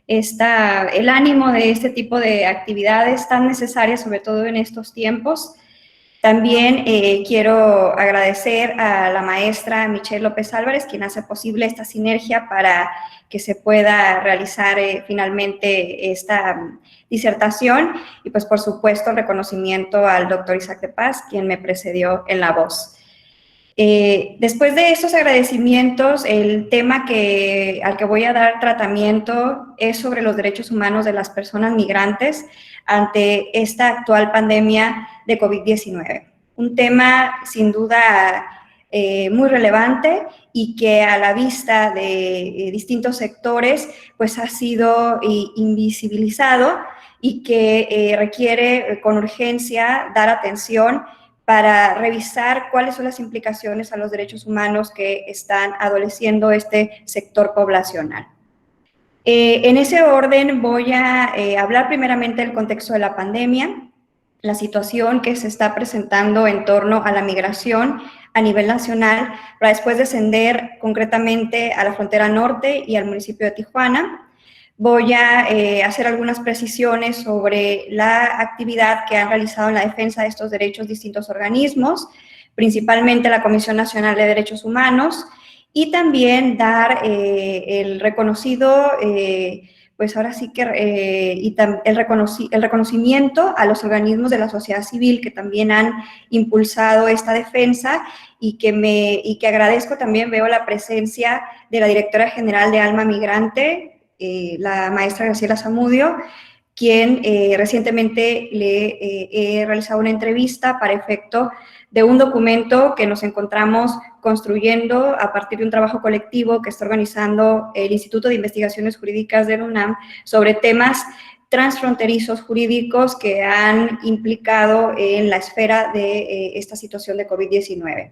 el ánimo de este tipo de actividades tan necesarias, sobre todo en estos tiempos. También quiero agradecer a la maestra Michelle López Álvarez, quien hace posible esta sinergia para que se pueda realizar finalmente esta disertación, y pues por supuesto el reconocimiento al doctor Isaac de Paz, quien me precedió en la voz. Después de estos agradecimientos, el tema al que voy a dar tratamiento es sobre los derechos humanos de las personas migrantes ante esta actual pandemia de COVID-19. Un tema sin duda muy relevante y que a la vista de distintos sectores pues ha sido invisibilizado y que requiere con urgencia dar atención para revisar cuáles son las implicaciones a los derechos humanos que están adoleciendo este sector poblacional. En ese orden voy a hablar primeramente del contexto de la pandemia, la situación que se está presentando en torno a la migración a nivel nacional, para después descender concretamente a la frontera norte y al municipio de Tijuana. Voy a hacer algunas precisiones sobre la actividad que han realizado en la defensa de estos derechos distintos organismos, principalmente la Comisión Nacional de Derechos Humanos, y también dar el reconocido pues ahora sí que el reconocimiento a los organismos de la sociedad civil que también han impulsado esta defensa y que agradezco también, veo la presencia de la directora general de Alma Migrante, la maestra Graciela Zamudio, quien recientemente le he realizado una entrevista para efecto de un documento que nos encontramos construyendo a partir de un trabajo colectivo que está organizando el Instituto de Investigaciones Jurídicas de la UNAM sobre temas transfronterizos jurídicos que han implicado en la esfera de esta situación de COVID-19.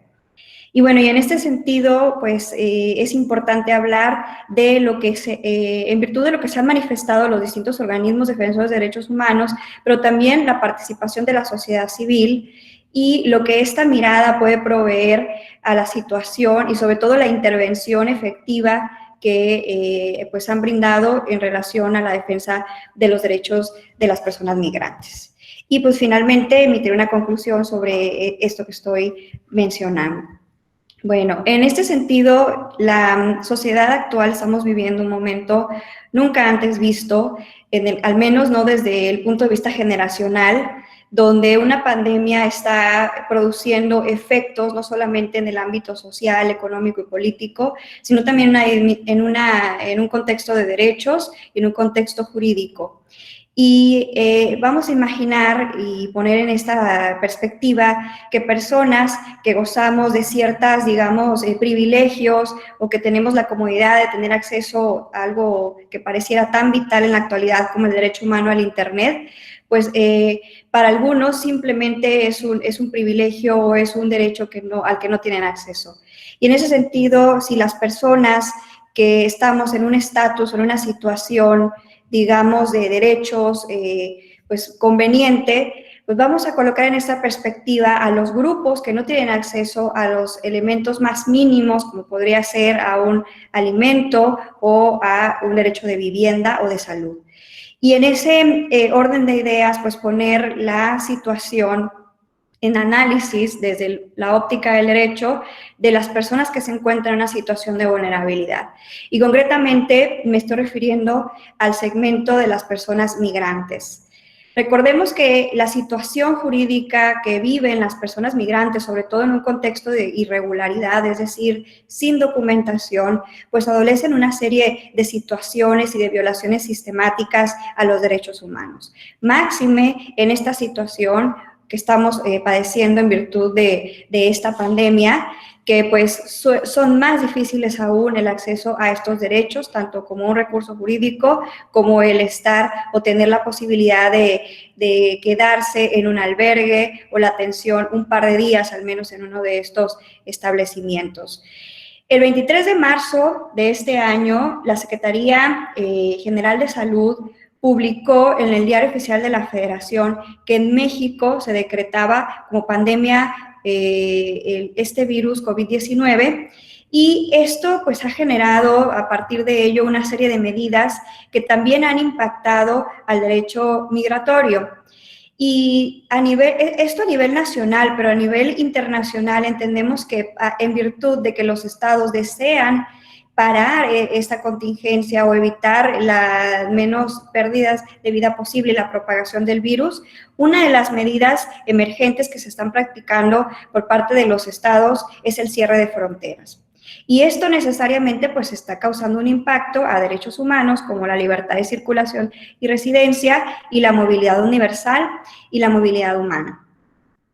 Y bueno, y en este sentido, pues es importante hablar de lo que en virtud de lo que se han manifestado los distintos organismos defensores de derechos humanos, pero también la participación de la sociedad civil y lo que esta mirada puede proveer a la situación y sobre todo la intervención efectiva que pues han brindado en relación a la defensa de los derechos de las personas migrantes. Y pues finalmente emitir una conclusión sobre esto que estoy mencionando. Bueno, en este sentido, la sociedad actual estamos viviendo un momento nunca antes visto, al menos no desde el punto de vista generacional, donde una pandemia está produciendo efectos no solamente en el ámbito social, económico y político, sino también en un contexto de derechos y en un contexto jurídico. Y vamos a imaginar y poner en esta perspectiva que personas que gozamos de ciertas, digamos, privilegios o que tenemos la comodidad de tener acceso a algo que pareciera tan vital en la actualidad como el derecho humano al Internet, pues para algunos simplemente es un privilegio o es un derecho al que no tienen acceso. Y en ese sentido, si las personas que estamos en un estatus, en una situación, digamos, de derechos, pues conveniente, pues vamos a colocar en esta perspectiva a los grupos que no tienen acceso a los elementos más mínimos, como podría ser a un alimento o a un derecho de vivienda o de salud. Y en ese orden de ideas, pues poner la situación en análisis desde la óptica del derecho de las personas que se encuentran en una situación de vulnerabilidad. Y concretamente me estoy refiriendo al segmento de las personas migrantes. Recordemos que la situación jurídica que viven las personas migrantes, sobre todo en un contexto de irregularidad, es decir, sin documentación, pues adolecen una serie de situaciones y de violaciones sistemáticas a los derechos humanos. Máxime en esta situación que estamos padeciendo en virtud de esta pandemia, que pues son más difíciles aún el acceso a estos derechos, tanto como un recurso jurídico, como el estar o tener la posibilidad de quedarse en un albergue o la atención un par de días, al menos en uno de estos establecimientos. El 23 de marzo de este año, la Secretaría General de Salud publicó en el Diario Oficial de la Federación que en México se decretaba como pandemia este virus COVID-19 y esto pues ha generado a partir de ello una serie de medidas que también han impactado al derecho migratorio. Y esto a nivel nacional, pero a nivel internacional entendemos que en virtud de que los estados desean parar esta contingencia o evitar las menos pérdidas de vida posible y la propagación del virus, una de las medidas emergentes que se están practicando por parte de los estados es el cierre de fronteras. Y esto necesariamente pues está causando un impacto a derechos humanos como la libertad de circulación y residencia y la movilidad universal y la movilidad humana.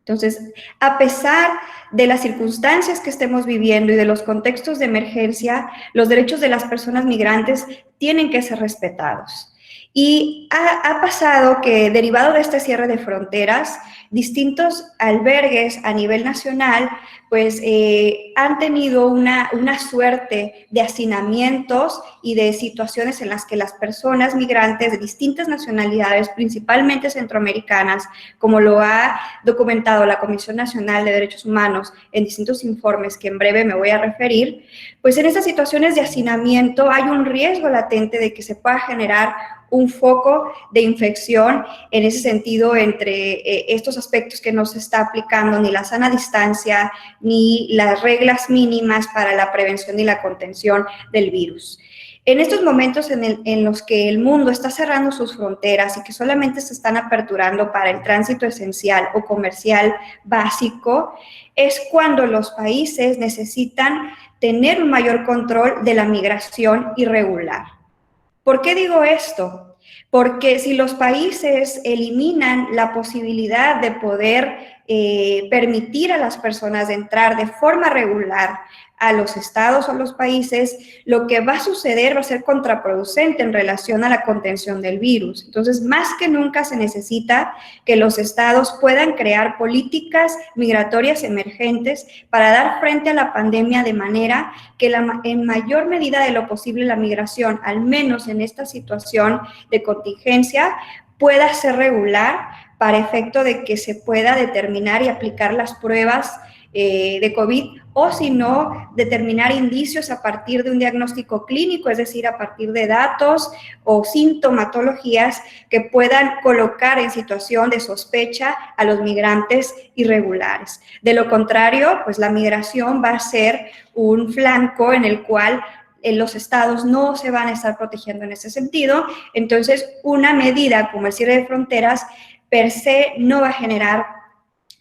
Entonces, a pesar de las circunstancias que estemos viviendo y de los contextos de emergencia, los derechos de las personas migrantes tienen que ser respetados. Y ha pasado que, derivado de este cierre de fronteras, distintos albergues a nivel nacional, pues han tenido una suerte de hacinamientos y de situaciones en las que las personas migrantes de distintas nacionalidades, principalmente centroamericanas, como lo ha documentado la Comisión Nacional de Derechos Humanos en distintos informes que en breve me voy a referir, pues en estas situaciones de hacinamiento hay un riesgo latente de que se pueda generar un foco de infección en ese sentido entre estos aspectos que no se está aplicando ni la sana distancia ni las reglas mínimas para la prevención y la contención del virus. En estos momentos en los que el mundo está cerrando sus fronteras y que solamente se están aperturando para el tránsito esencial o comercial básico, es cuando los países necesitan tener un mayor control de la migración irregular. ¿Por qué digo esto? Porque si los países eliminan la posibilidad de poder permitir a las personas entrar de forma regular a los estados o los países, lo que va a suceder va a ser contraproducente en relación a la contención del virus. Entonces, más que nunca se necesita que los estados puedan crear políticas migratorias emergentes para dar frente a la pandemia de manera que en mayor medida de lo posible la migración, al menos en esta situación de contingencia, pueda ser regular para efecto de que se pueda determinar y aplicar las pruebas de COVID, o si no, determinar indicios a partir de un diagnóstico clínico, es decir, a partir de datos o sintomatologías que puedan colocar en situación de sospecha a los migrantes irregulares. De lo contrario, pues la migración va a ser un flanco en el cual los estados no se van a estar protegiendo en ese sentido. Entonces, una medida como el cierre de fronteras per se no va a generar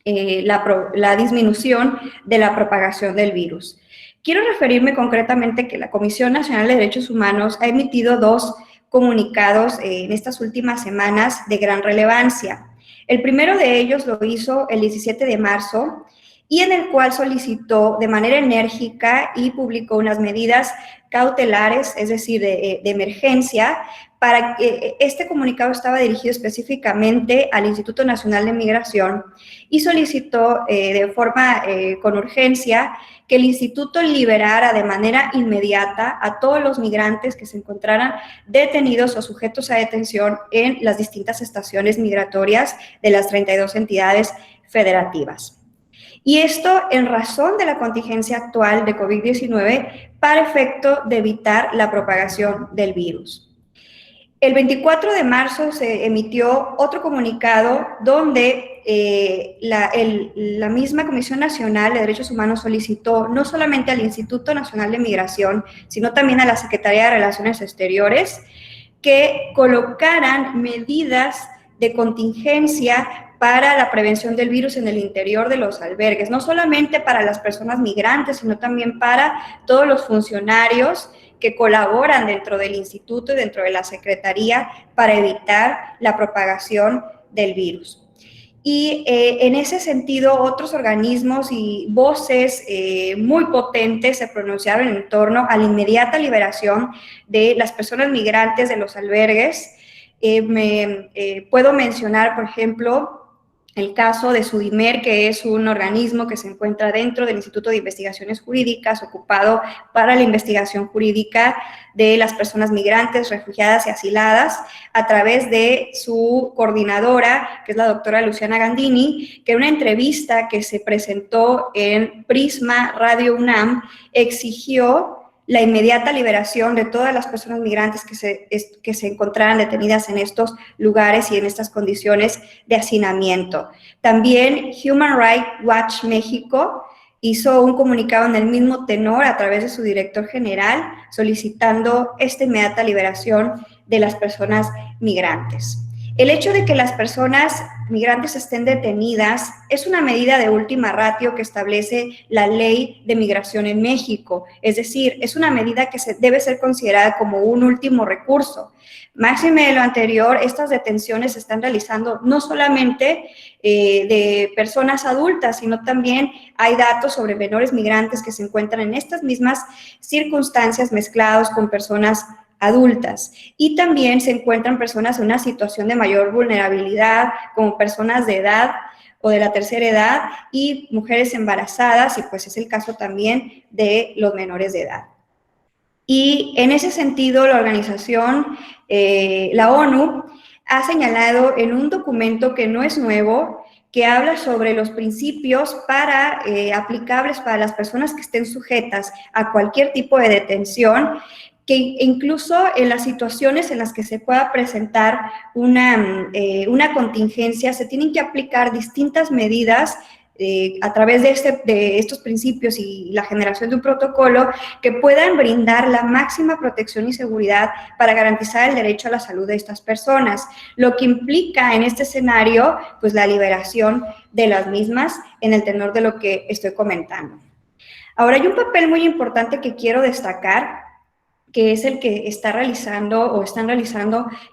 la disminución de la propagación del virus. Quiero referirme concretamente que la Comisión Nacional de Derechos Humanos ha emitido 2 comunicados en estas últimas semanas de gran relevancia. El primero de ellos lo hizo el 17 de marzo y en el cual solicitó de manera enérgica y publicó unas medidas cautelares, es decir, de emergencia. Para que este comunicado estaba dirigido específicamente al Instituto Nacional de Migración y solicitó de forma con urgencia que el instituto liberara de manera inmediata a todos los migrantes que se encontraran detenidos o sujetos a detención en las distintas estaciones migratorias de las 32 entidades federativas. Y esto en razón de la contingencia actual de COVID-19 para efecto de evitar la propagación del virus. El 24 de marzo se emitió otro comunicado donde la misma Comisión Nacional de Derechos Humanos solicitó no solamente al Instituto Nacional de Migración, sino también a la Secretaría de Relaciones Exteriores, que colocaran medidas de contingencia para la prevención del virus en el interior de los albergues, no solamente para las personas migrantes, sino también para todos los funcionarios que colaboran dentro del instituto y dentro de la Secretaría para evitar la propagación del virus. Y en ese sentido, otros organismos y voces muy potentes se pronunciaron en torno a la inmediata liberación de las personas migrantes de los albergues. Puedo mencionar, por ejemplo, el caso de SUDIMER, que es un organismo que se encuentra dentro del Instituto de Investigaciones Jurídicas, ocupado para la investigación jurídica de las personas migrantes, refugiadas y asiladas, a través de su coordinadora, que es la doctora Luciana Gandini, que en una entrevista que se presentó en Prisma Radio UNAM, exigió la inmediata liberación de todas las personas migrantes que se encontraran detenidas en estos lugares y en estas condiciones de hacinamiento. También Human Rights Watch México hizo un comunicado en el mismo tenor a través de su director general, solicitando esta inmediata liberación de las personas migrantes. El hecho de que las personas migrantes estén detenidas es una medida de última ratio que establece la Ley de Migración en México, es decir, es una medida que debe ser considerada como un último recurso. Máxime de lo anterior, estas detenciones se están realizando no solamente de personas adultas, sino también hay datos sobre menores migrantes que se encuentran en estas mismas circunstancias mezclados con personas adultas, y también se encuentran personas en una situación de mayor vulnerabilidad, como personas de edad o de la tercera edad y mujeres embarazadas, y pues es el caso también de los menores de edad. Y en ese sentido, la organización, la ONU, ha señalado en un documento que no es nuevo, que habla sobre los principios aplicables para las personas que estén sujetas a cualquier tipo de detención, que incluso en las situaciones en las que se pueda presentar una contingencia, se tienen que aplicar distintas medidas a través de estos principios y la generación de un protocolo que puedan brindar la máxima protección y seguridad para garantizar el derecho a la salud de estas personas, lo que implica en este escenario pues la liberación de las mismas en el tenor de lo que estoy comentando. Ahora, hay un papel muy importante que quiero destacar, que es el que están realizando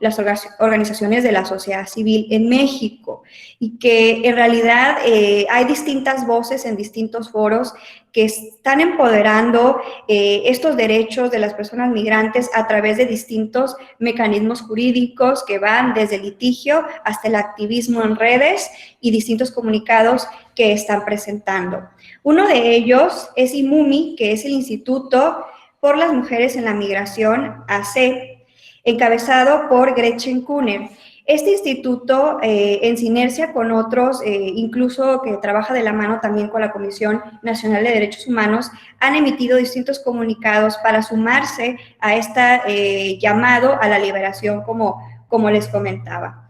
las organizaciones de la sociedad civil en México, y que en realidad hay distintas voces en distintos foros que están empoderando estos derechos de las personas migrantes a través de distintos mecanismos jurídicos que van desde el litigio hasta el activismo en redes y distintos comunicados que están presentando. Uno de ellos es IMUMI, que es el Instituto por las Mujeres en la Migración, AC, encabezado por Gretchen Kuhner. Este instituto, en sinergia con otros, incluso que trabaja de la mano también con la Comisión Nacional de Derechos Humanos, han emitido distintos comunicados para sumarse a este llamado a la liberación, como les comentaba.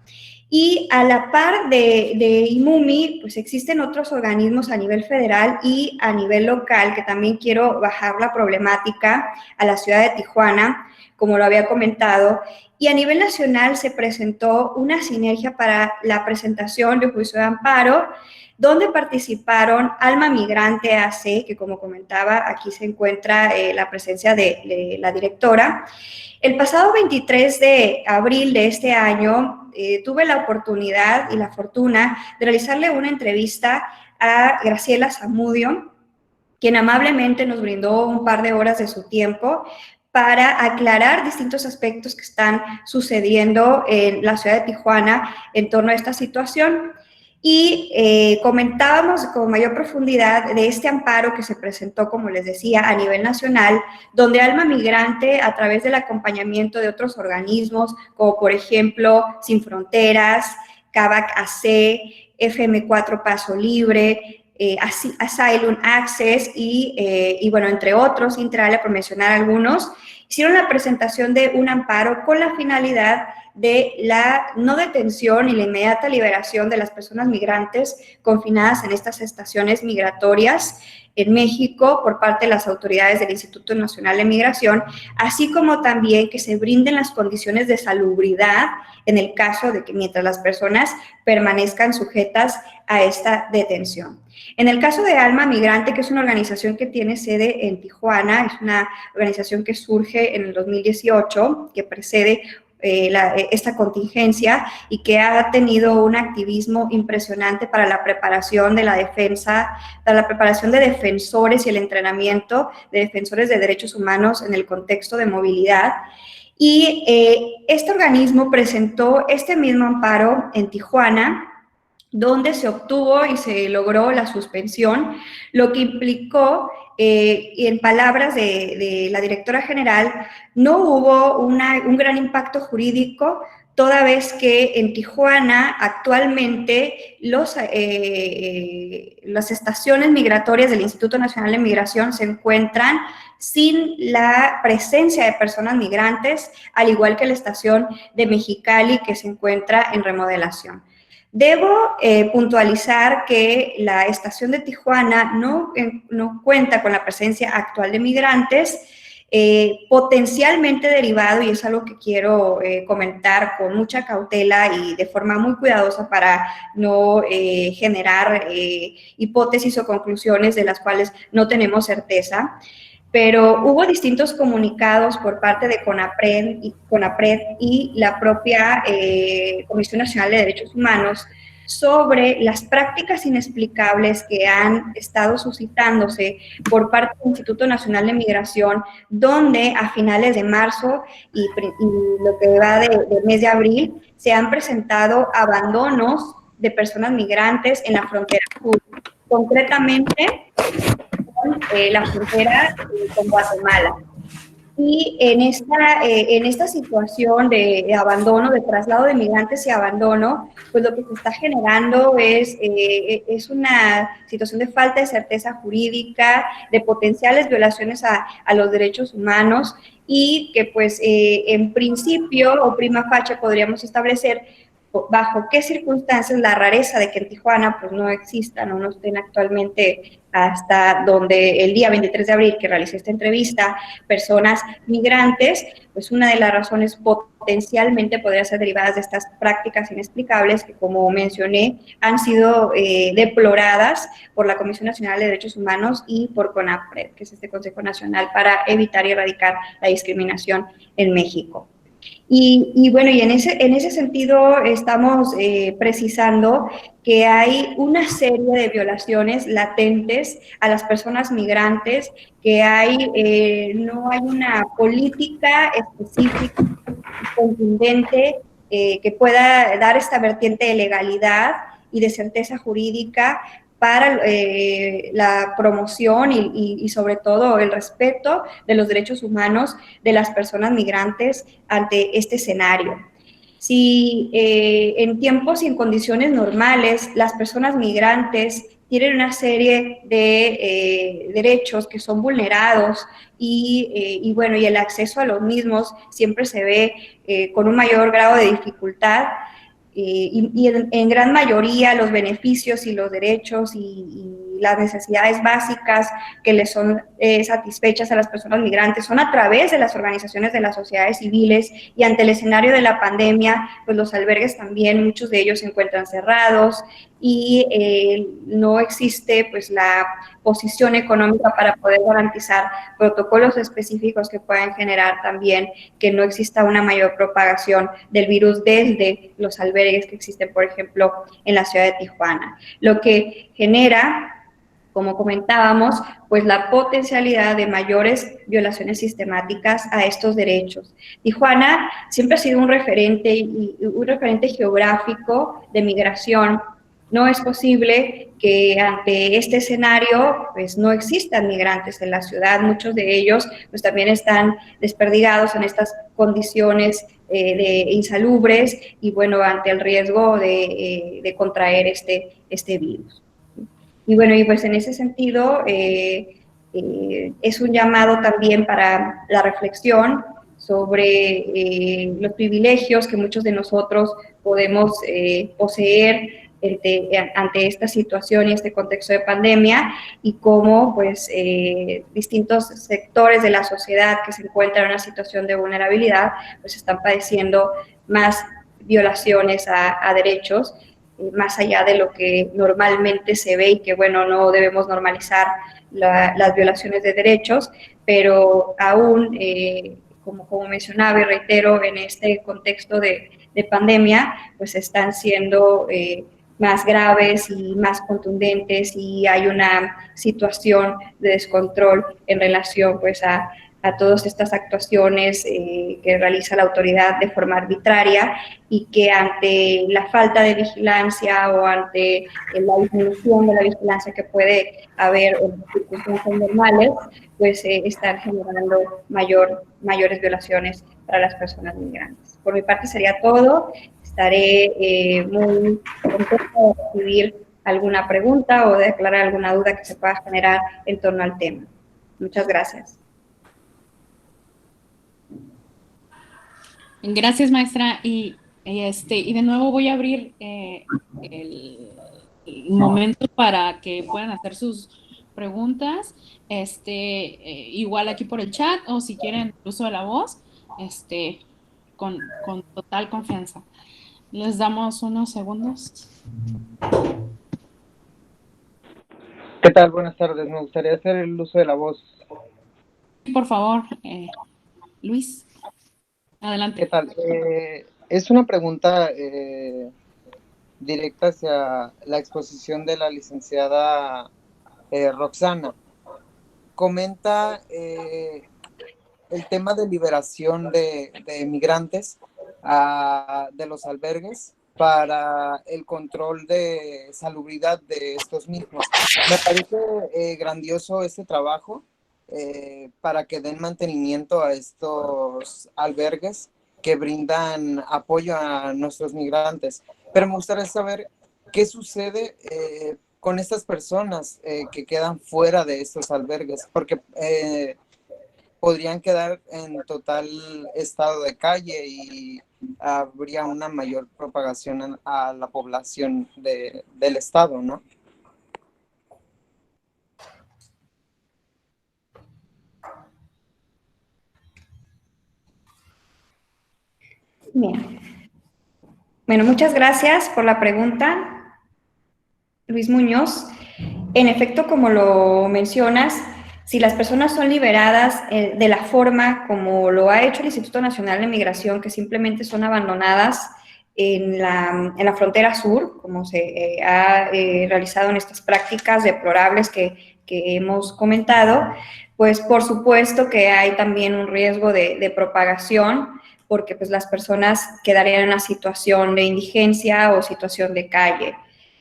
Y a la par de IMUMI, pues existen otros organismos a nivel federal y a nivel local, que también quiero bajar la problemática a la ciudad de Tijuana, como lo había comentado. Y a nivel nacional se presentó una sinergia para la presentación de juicio de amparo, donde participaron Alma Migrante AC, que como comentaba, aquí se encuentra la presencia de la directora. El pasado 23 de abril de este año tuve la oportunidad y la fortuna de realizarle una entrevista a Graciela Zamudio, quien amablemente nos brindó un par de horas de su tiempo para aclarar distintos aspectos que están sucediendo en la ciudad de Tijuana en torno a esta situación. Y comentábamos con mayor profundidad de este amparo que se presentó, como les decía, a nivel nacional, donde Alma Migrante, a través del acompañamiento de otros organismos, como por ejemplo Sin Fronteras, CAVAC AC, FM4 Paso Libre, Asylum Access y bueno, entre otros, Intrale, por mencionar algunos, hicieron la presentación de un amparo con la finalidad de la no detención y la inmediata liberación de las personas migrantes confinadas en estas estaciones migratorias en México por parte de las autoridades del Instituto Nacional de Migración, así como también que se brinden las condiciones de salubridad en el caso de que mientras las personas permanezcan sujetas a esta detención. En el caso de Alma Migrante, que es una organización que tiene sede en Tijuana, es una organización que surge en el 2018, que precede esta contingencia y que ha tenido un activismo impresionante para la preparación de la defensa, para la preparación de defensores y el entrenamiento de defensores de derechos humanos en el contexto de movilidad. Y este organismo presentó este mismo amparo en Tijuana, donde se obtuvo y se logró la suspensión, lo que implicó, en palabras de la directora general, no hubo un gran impacto jurídico, toda vez que en Tijuana actualmente las estaciones migratorias del Instituto Nacional de Migración se encuentran sin la presencia de personas migrantes, al igual que la estación de Mexicali, que se encuentra en remodelación. Debo puntualizar que la estación de Tijuana no cuenta con la presencia actual de migrantes, potencialmente derivado, y es algo que quiero comentar con mucha cautela y de forma muy cuidadosa para no generar hipótesis o conclusiones de las cuales no tenemos certeza. Pero hubo distintos comunicados por parte de CONAPRED y la propia Comisión Nacional de Derechos Humanos sobre las prácticas inexplicables que han estado suscitándose por parte del Instituto Nacional de Migración, donde a finales de marzo y lo que va del mes de abril se han presentado abandonos de personas migrantes en la frontera sur, concretamente la frontera con Guatemala. Y en esta situación de abandono, de traslado de migrantes y abandono, pues lo que se está generando es una situación de falta de certeza jurídica, de potenciales violaciones a los derechos humanos, y que pues en principio o prima facie podríamos establecer bajo qué circunstancias la rareza de que en Tijuana pues no existan o no estén actualmente hasta donde el día 23 de abril que realicé esta entrevista, personas migrantes, pues una de las razones potencialmente podría ser derivadas de estas prácticas inexplicables que, como mencioné, han sido deploradas por la Comisión Nacional de Derechos Humanos y por CONAPRED, que es este Consejo Nacional para evitar y erradicar la discriminación en México. Y bueno, y en ese sentido estamos precisando que hay una serie de violaciones latentes a las personas migrantes, que no hay una política específica, contundente, que pueda dar esta vertiente de legalidad y de certeza jurídica para la promoción y sobre todo el respeto de los derechos humanos de las personas migrantes ante este escenario. Si en tiempos y en condiciones normales las personas migrantes tienen una serie de derechos que son vulnerados y bueno, y el acceso a los mismos siempre se ve con un mayor grado de dificultad, y en gran mayoría los beneficios y los derechos y las necesidades básicas que les son satisfechas a las personas migrantes son a través de las organizaciones de las sociedades civiles, y ante el escenario de la pandemia, pues los albergues también, muchos de ellos se encuentran cerrados y no existe pues la posición económica para poder garantizar protocolos específicos que puedan generar también que no exista una mayor propagación del virus desde los albergues que existen, por ejemplo, en la ciudad de Tijuana. Lo que genera, como comentábamos, pues la potencialidad de mayores violaciones sistemáticas a estos derechos. Tijuana siempre ha sido un referente geográfico de migración. No es posible que ante este escenario pues no existan migrantes en la ciudad. Muchos de ellos pues también están desperdigados en estas condiciones de insalubres y bueno, ante el riesgo de contraer este virus. Y bueno, y pues en ese sentido es un llamado también para la reflexión sobre los privilegios que muchos de nosotros podemos poseer ante esta situación y este contexto de pandemia, y cómo pues distintos sectores de la sociedad que se encuentran en una situación de vulnerabilidad pues están padeciendo más violaciones a derechos, más allá de lo que normalmente se ve, y que bueno, no debemos normalizar las violaciones de derechos, pero aún, como mencionaba y reitero, en este contexto de pandemia, pues están siendo más graves y más contundentes, y hay una situación de descontrol en relación pues a todas estas actuaciones que realiza la autoridad de forma arbitraria, y que ante la falta de vigilancia o ante la disminución de la vigilancia que puede haber en circunstancias normales, pues están generando mayores violaciones para las personas migrantes. Por mi parte sería todo. Estaré muy contenta de recibir alguna pregunta o de aclarar alguna duda que se pueda generar en torno al tema. Muchas gracias. Gracias, maestra. Y de nuevo voy a abrir el momento para que puedan hacer sus preguntas, igual aquí por el chat, o si quieren el uso de la voz, con total confianza. Les damos unos segundos. ¿Qué tal? Buenas tardes. Me gustaría hacer el uso de la voz. Por favor, Luis, adelante. ¿Qué tal? Es una pregunta directa hacia la exposición de la licenciada Roxana. Comenta el tema de liberación de migrantes de los albergues para el control de salubridad de estos mismos. Me parece grandioso este trabajo para que den mantenimiento a estos albergues que brindan apoyo a nuestros migrantes. Pero me gustaría saber qué sucede con estas personas que quedan fuera de estos albergues, porque podrían quedar en total estado de calle y habría una mayor propagación a la población del estado, ¿no? Bien. Bueno, muchas gracias por la pregunta, Luis Muñoz. En efecto, como lo mencionas, si las personas son liberadas de la forma como lo ha hecho el Instituto Nacional de Migración, que simplemente son abandonadas en la frontera sur, como se ha realizado en estas prácticas deplorables que hemos comentado, pues por supuesto que hay también un riesgo de propagación, porque pues las personas quedarían en una situación de indigencia o situación de calle.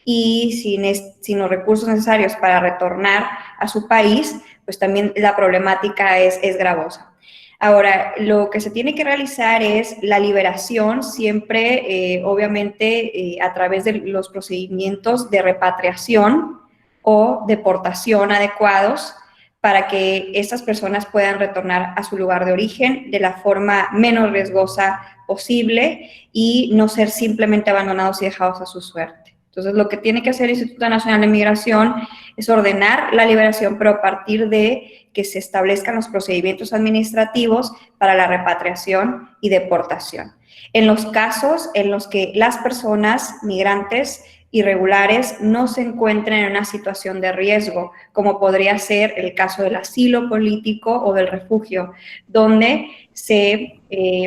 Y sin los recursos necesarios para retornar a su país, pues también la problemática es gravosa. Ahora, lo que se tiene que realizar es la liberación siempre, obviamente, a través de los procedimientos de repatriación o deportación adecuados para que estas personas puedan retornar a su lugar de origen de la forma menos riesgosa posible y no ser simplemente abandonados y dejados a su suerte. Entonces, lo que tiene que hacer el Instituto Nacional de Migración es ordenar la liberación, pero a partir de que se establezcan los procedimientos administrativos para la repatriación y deportación. En los casos en los que las personas migrantes irregulares no se encuentren en una situación de riesgo, como podría ser el caso del asilo político o del refugio, donde se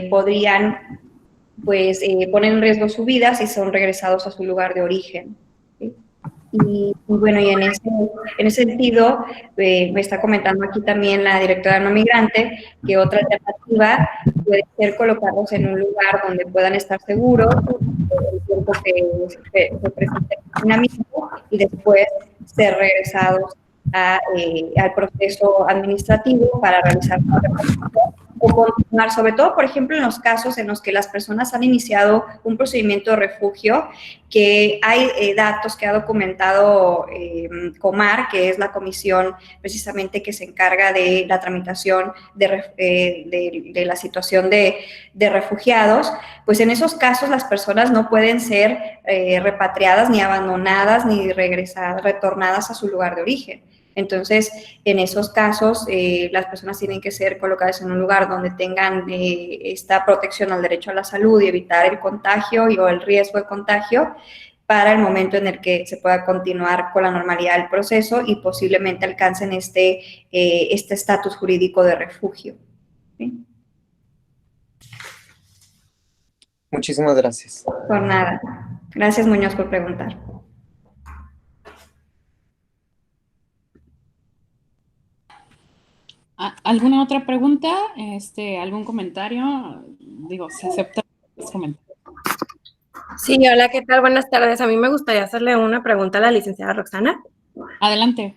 podrían pues ponen en riesgo su vida si son regresados a su lugar de origen. ¿Sí? Y bueno, y en ese sentido, me está comentando aquí también la directora no migrante que otra alternativa puede ser colocarlos en un lugar donde puedan estar seguros el tiempo que se presente el confinamiento y después ser regresados al proceso administrativo para realizar la repatriación o continuar, sobre todo, por ejemplo, en los casos en los que las personas han iniciado un procedimiento de refugio, que hay datos que ha documentado COMAR, que es la comisión precisamente que se encarga de la tramitación de la situación de refugiados, pues en esos casos las personas no pueden ser repatriadas, ni abandonadas, ni retornadas a su lugar de origen. Entonces, en esos casos, las personas tienen que ser colocadas en un lugar donde tengan esta protección al derecho a la salud y evitar el contagio o el riesgo de contagio para el momento en el que se pueda continuar con la normalidad del proceso y posiblemente alcancen este estatus jurídico de refugio. ¿Sí? Muchísimas gracias. Por nada. Gracias, Muñoz, por preguntar. ¿Alguna otra pregunta? ¿Algún comentario? Digo, se aceptan los comentarios. Sí, hola, ¿qué tal? Buenas tardes. A mí me gustaría hacerle una pregunta a la licenciada Roxana. Adelante.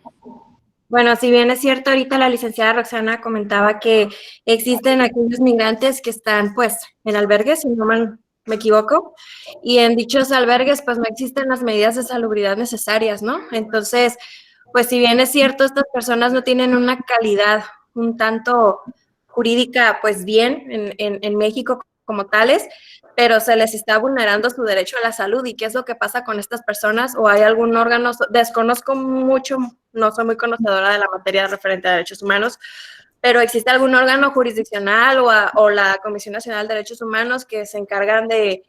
Bueno, si bien es cierto, ahorita la licenciada Roxana comentaba que existen aquellos migrantes que están, pues, en albergues, si no me equivoco, y en dichos albergues, pues, no existen las medidas de salubridad necesarias, ¿no? Entonces, pues, si bien es cierto, estas personas no tienen una calidad un tanto jurídica, pues, bien en México como tales, pero se les está vulnerando su derecho a la salud. ¿Y qué es lo que pasa con estas personas? ¿O hay algún órgano? Desconozco mucho, no soy muy conocedora de la materia referente a derechos humanos, pero ¿existe algún órgano jurisdiccional o la Comisión Nacional de Derechos Humanos que se encargan de,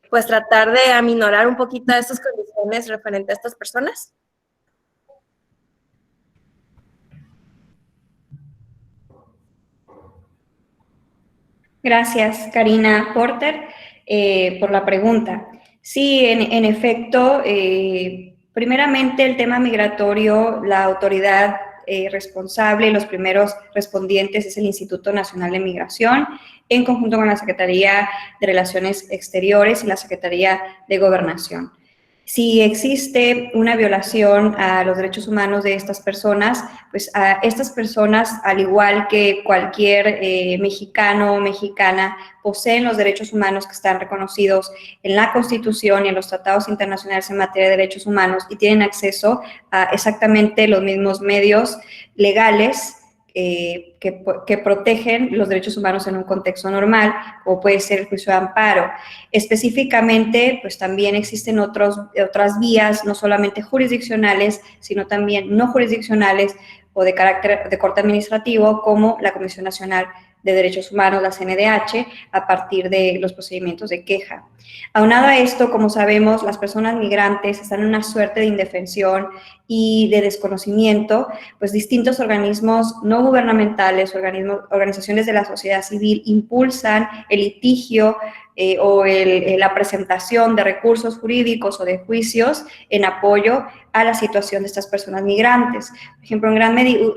pues, tratar de aminorar un poquito estas condiciones referente a estas personas? Gracias, Karina Porter, por la pregunta. Sí, en efecto, primeramente el tema migratorio, la autoridad responsable y los primeros respondientes es el Instituto Nacional de Migración, en conjunto con la Secretaría de Relaciones Exteriores y la Secretaría de Gobernación. Si existe una violación a los derechos humanos de estas personas, pues a estas personas, al igual que cualquier mexicano o mexicana, poseen los derechos humanos que están reconocidos en la Constitución y en los tratados internacionales en materia de derechos humanos y tienen acceso a exactamente los mismos medios legales que protegen los derechos humanos en un contexto normal, como puede ser el juicio de amparo. Específicamente, pues también existen otras vías, no solamente jurisdiccionales, sino también no jurisdiccionales o de carácter de corte administrativo, como la Comisión Nacional de Derechos Humanos, la CNDH, a partir de los procedimientos de queja. Aunado a esto, como sabemos, las personas migrantes están en una suerte de indefensión y de desconocimiento, pues distintos organismos no gubernamentales, organizaciones de la sociedad civil impulsan el litigio o la presentación de recursos jurídicos o de juicios en apoyo a la situación de estas personas migrantes. Por ejemplo, en gran medida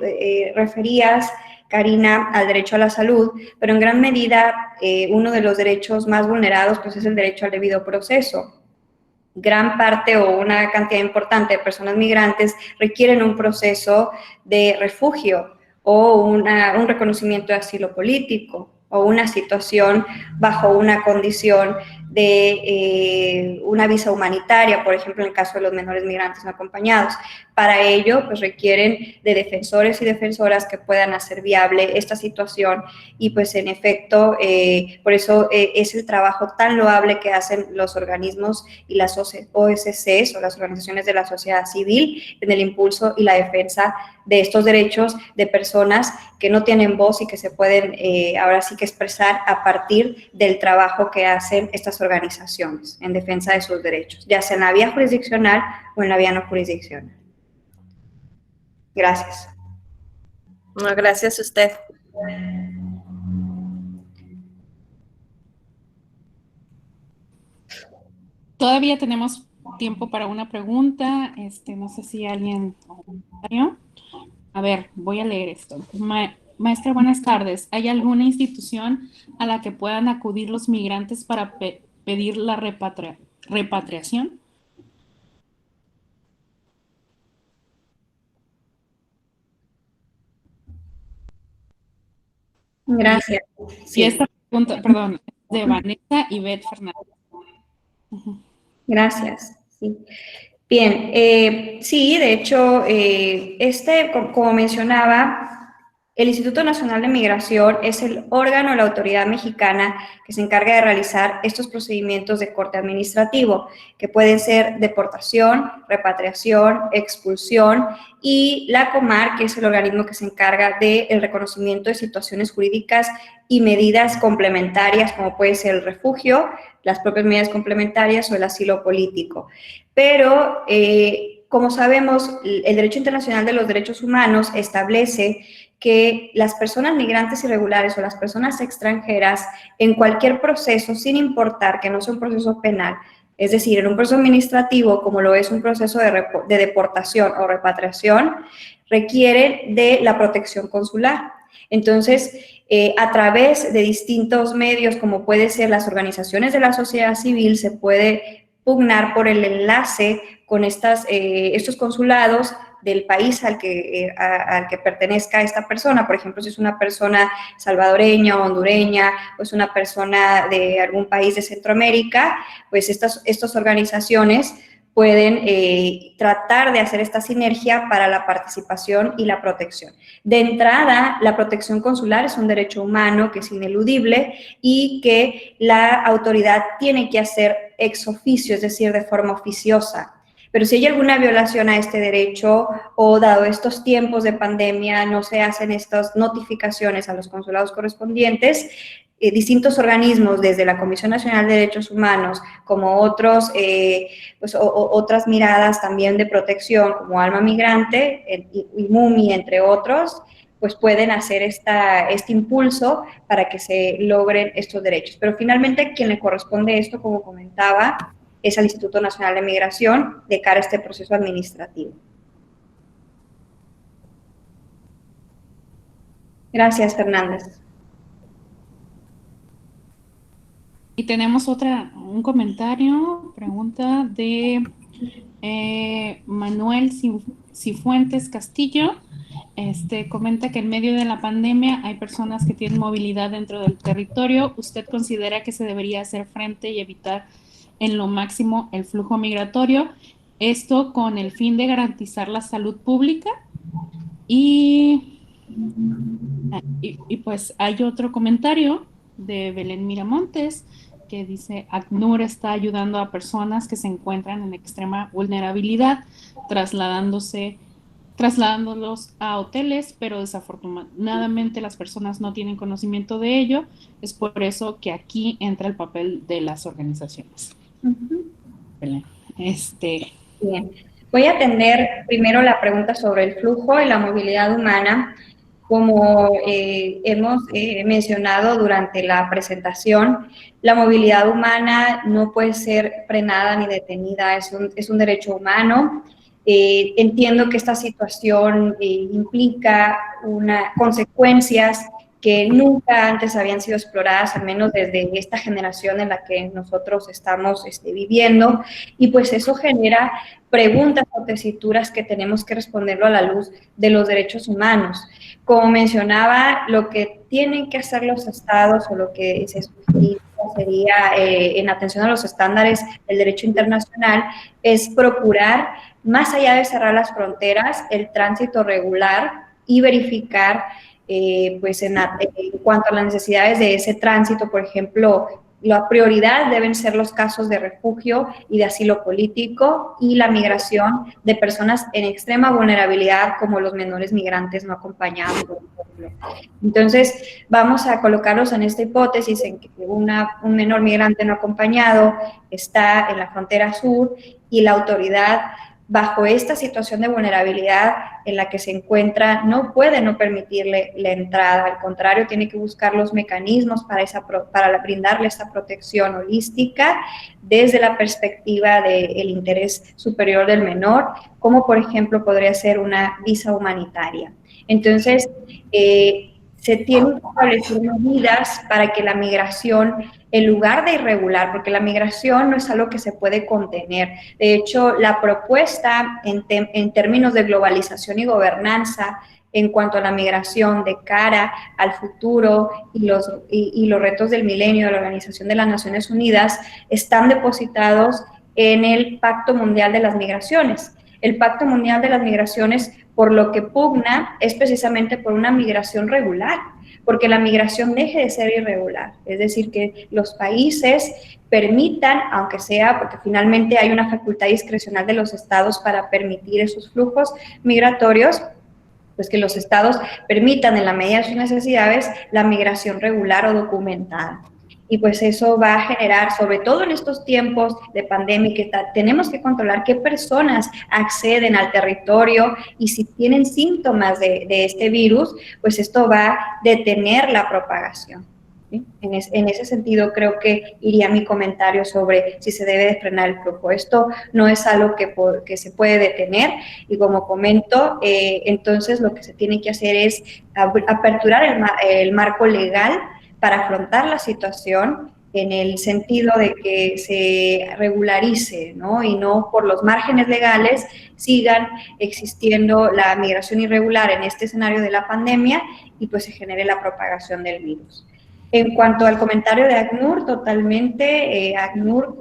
referías, Karina, al derecho a la salud, pero en gran medida uno de los derechos más vulnerados pues, es el derecho al debido proceso. Gran parte o una cantidad importante de personas migrantes requieren un proceso de refugio o un reconocimiento de asilo político o una situación bajo una condición de una visa humanitaria, por ejemplo, en el caso de los menores migrantes no acompañados. Para ello, pues requieren de defensores y defensoras que puedan hacer viable esta situación y pues en efecto, por eso es el trabajo tan loable que hacen los organismos y las OSCs o las organizaciones de la sociedad civil en el impulso y la defensa de estos derechos de personas que no tienen voz y que se pueden ahora sí que expresar a partir del trabajo que hacen estas organizaciones en defensa de sus derechos, ya sea en la vía jurisdiccional o en la vía no jurisdiccional. Gracias. No, gracias a usted. Todavía tenemos tiempo para una pregunta. No sé si alguien... A ver, voy a leer esto. Maestra, buenas tardes. ¿Hay alguna institución a la que puedan acudir los migrantes para pedir la repatriación? Gracias. Sí. Y esta pregunta, perdón, es de Vanessa y Beth Fernández. Gracias. Sí. Bien, sí, de hecho, como mencionaba, el Instituto Nacional de Migración es el órgano de la autoridad mexicana que se encarga de realizar estos procedimientos de corte administrativo, que pueden ser deportación, repatriación, expulsión, y la Comar, que es el organismo que se encarga del reconocimiento de situaciones jurídicas y medidas complementarias, como puede ser el refugio, las propias medidas complementarias o el asilo político. Pero, como sabemos, el derecho internacional de los derechos humanos establece que las personas migrantes irregulares o las personas extranjeras en cualquier proceso, sin importar que no sea un proceso penal, es decir, en un proceso administrativo como lo es un proceso de deportación o repatriación, requieren de la protección consular. Entonces, a través de distintos medios, como puede ser las organizaciones de la sociedad civil, se puede pugnar por el enlace con estos consulados del país al que pertenezca esta persona. Por ejemplo, si es una persona salvadoreña o hondureña, o es una persona de algún país de Centroamérica, pues estas organizaciones pueden tratar de hacer esta sinergia para la participación y la protección. De entrada, la protección consular es un derecho humano que es ineludible y que la autoridad tiene que hacer ex oficio, es decir, de forma oficiosa. Pero si hay alguna violación a este derecho o dado estos tiempos de pandemia no se hacen estas notificaciones a los consulados correspondientes, distintos organismos, desde la Comisión Nacional de Derechos Humanos, como otras miradas también de protección, como Alma Migrante y MUMI, entre otros, pues pueden hacer este impulso para que se logren estos derechos. Pero finalmente, quien le corresponde esto, como comentaba, es al Instituto Nacional de Migración de cara a este proceso administrativo. Gracias, Fernández. Y tenemos un comentario, pregunta de Manuel Cifuentes Castillo. Comenta que en medio de la pandemia hay personas que tienen movilidad dentro del territorio. ¿Usted considera que se debería hacer frente y evitar en lo máximo el flujo migratorio? Esto con el fin de garantizar la salud pública. Y Y pues hay otro comentario de Belén Miramontes que dice, ACNUR está ayudando a personas que se encuentran en extrema vulnerabilidad, trasladándolos a hoteles, pero desafortunadamente las personas no tienen conocimiento de ello. Es por eso que aquí entra el papel de las organizaciones. Belén. Bien. Voy a atender primero la pregunta sobre el flujo y la movilidad humana. Como hemos mencionado durante la presentación, la movilidad humana no puede ser frenada ni detenida, es un derecho humano. Entiendo que esta situación implica consecuencias que nunca antes habían sido exploradas, al menos desde esta generación en la que nosotros estamos viviendo, y pues eso genera preguntas o tesituras que tenemos que responderlo a la luz de los derechos humanos. Como mencionaba, lo que tienen que hacer los estados o lo que se sugeriría sería, en atención a los estándares del derecho internacional, es procurar, más allá de cerrar las fronteras, el tránsito regular y verificar, pues en cuanto a las necesidades de ese tránsito, por ejemplo, la prioridad deben ser los casos de refugio y de asilo político y la migración de personas en extrema vulnerabilidad, como los menores migrantes no acompañados, por ejemplo. Entonces, vamos a colocarlos en esta hipótesis en que un menor migrante no acompañado está en la frontera sur y la autoridad, bajo esta situación de vulnerabilidad en la que se encuentra, no puede no permitirle la entrada, al contrario, tiene que buscar los mecanismos para brindarle esta protección holística desde la perspectiva del interés superior del menor, como por ejemplo podría ser una visa humanitaria. Entonces, se tienen que establecer medidas para que la migración, en lugar de irregular, porque la migración no es algo que se puede contener. De hecho, la propuesta en términos de globalización y gobernanza en cuanto a la migración de cara al futuro y los retos del milenio de la Organización de las Naciones Unidas están depositados en el Pacto Mundial de las Migraciones. El Pacto Mundial de las Migraciones, por lo que pugna, es precisamente por una migración regular, porque la migración deje de ser irregular, es decir, que los países permitan, aunque sea, porque finalmente hay una facultad discrecional de los estados para permitir esos flujos migratorios, pues que los estados permitan en la medida de sus necesidades la migración regular o documentada. Y pues eso va a generar, sobre todo en estos tiempos de pandemia, que tenemos que controlar qué personas acceden al territorio y si tienen síntomas de este virus, pues esto va a detener la propagación. ¿Sí? En ese sentido, creo que iría mi comentario sobre si se debe de frenar el flujo. Esto no es algo que se puede detener y como comento, entonces lo que se tiene que hacer es aperturar el marco legal para afrontar la situación en el sentido de que se regularice, ¿no? Y no por los márgenes legales sigan existiendo la migración irregular en este escenario de la pandemia y pues se genere la propagación del virus. En cuanto al comentario de ACNUR, totalmente, ACNUR,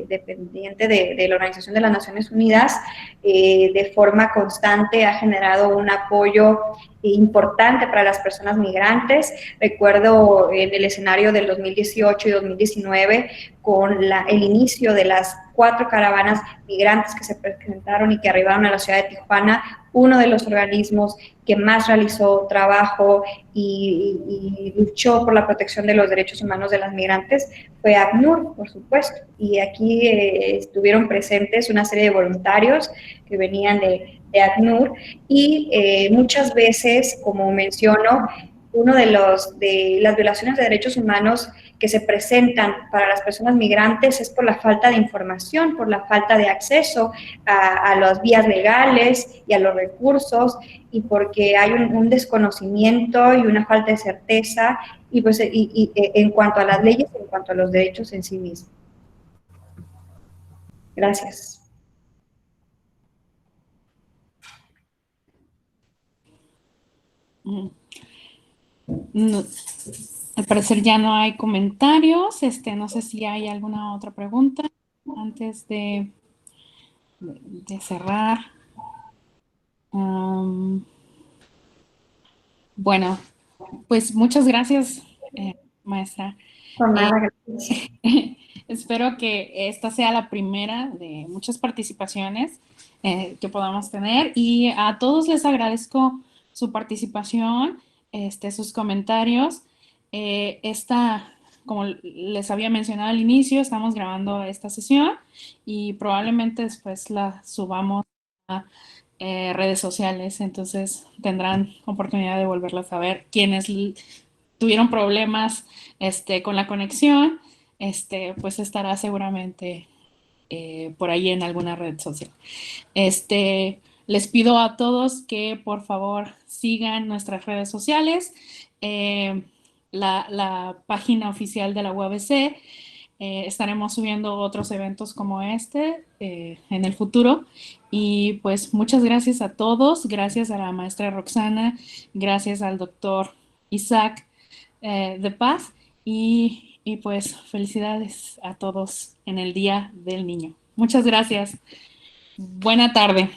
dependiente de la Organización de las Naciones Unidas, de forma constante ha generado un apoyo importante para las personas migrantes. Recuerdo en el escenario del 2018 y 2019 con el inicio de las 4 caravanas migrantes que se presentaron y que arribaron a la ciudad de Tijuana, uno de los organismos que más realizó trabajo y luchó por la protección de los derechos humanos de las migrantes fue ACNUR, por supuesto. Y aquí estuvieron presentes una serie de voluntarios que venían de ACNUR y muchas veces, como menciono, uno de las violaciones de derechos humanos que se presentan para las personas migrantes es por la falta de información, por la falta de acceso a las vías legales y a los recursos, y porque hay un desconocimiento y una falta de certeza y pues en cuanto a las leyes, en cuanto a los derechos en sí mismos. Gracias. No, al parecer ya no hay comentarios. No sé si hay alguna otra pregunta antes de cerrar. Bueno, pues muchas gracias, maestra. Por nada, gracias. Espero que esta sea la primera de muchas participaciones que podamos tener y a todos les agradezco su participación, sus comentarios. Como les había mencionado al inicio, estamos grabando esta sesión y probablemente después la subamos a redes sociales, entonces tendrán oportunidad de volverlas a ver. Quienes tuvieron problemas con la conexión, pues estará seguramente por ahí en alguna red social. Les pido a todos que por favor sigan nuestras redes sociales, la página oficial de la UABC. Estaremos subiendo otros eventos como este en el futuro. Y pues muchas gracias a todos, gracias a la maestra Roxana, gracias al doctor Isaac de Paz y pues felicidades a todos en el Día del Niño. Muchas gracias. Buena tarde.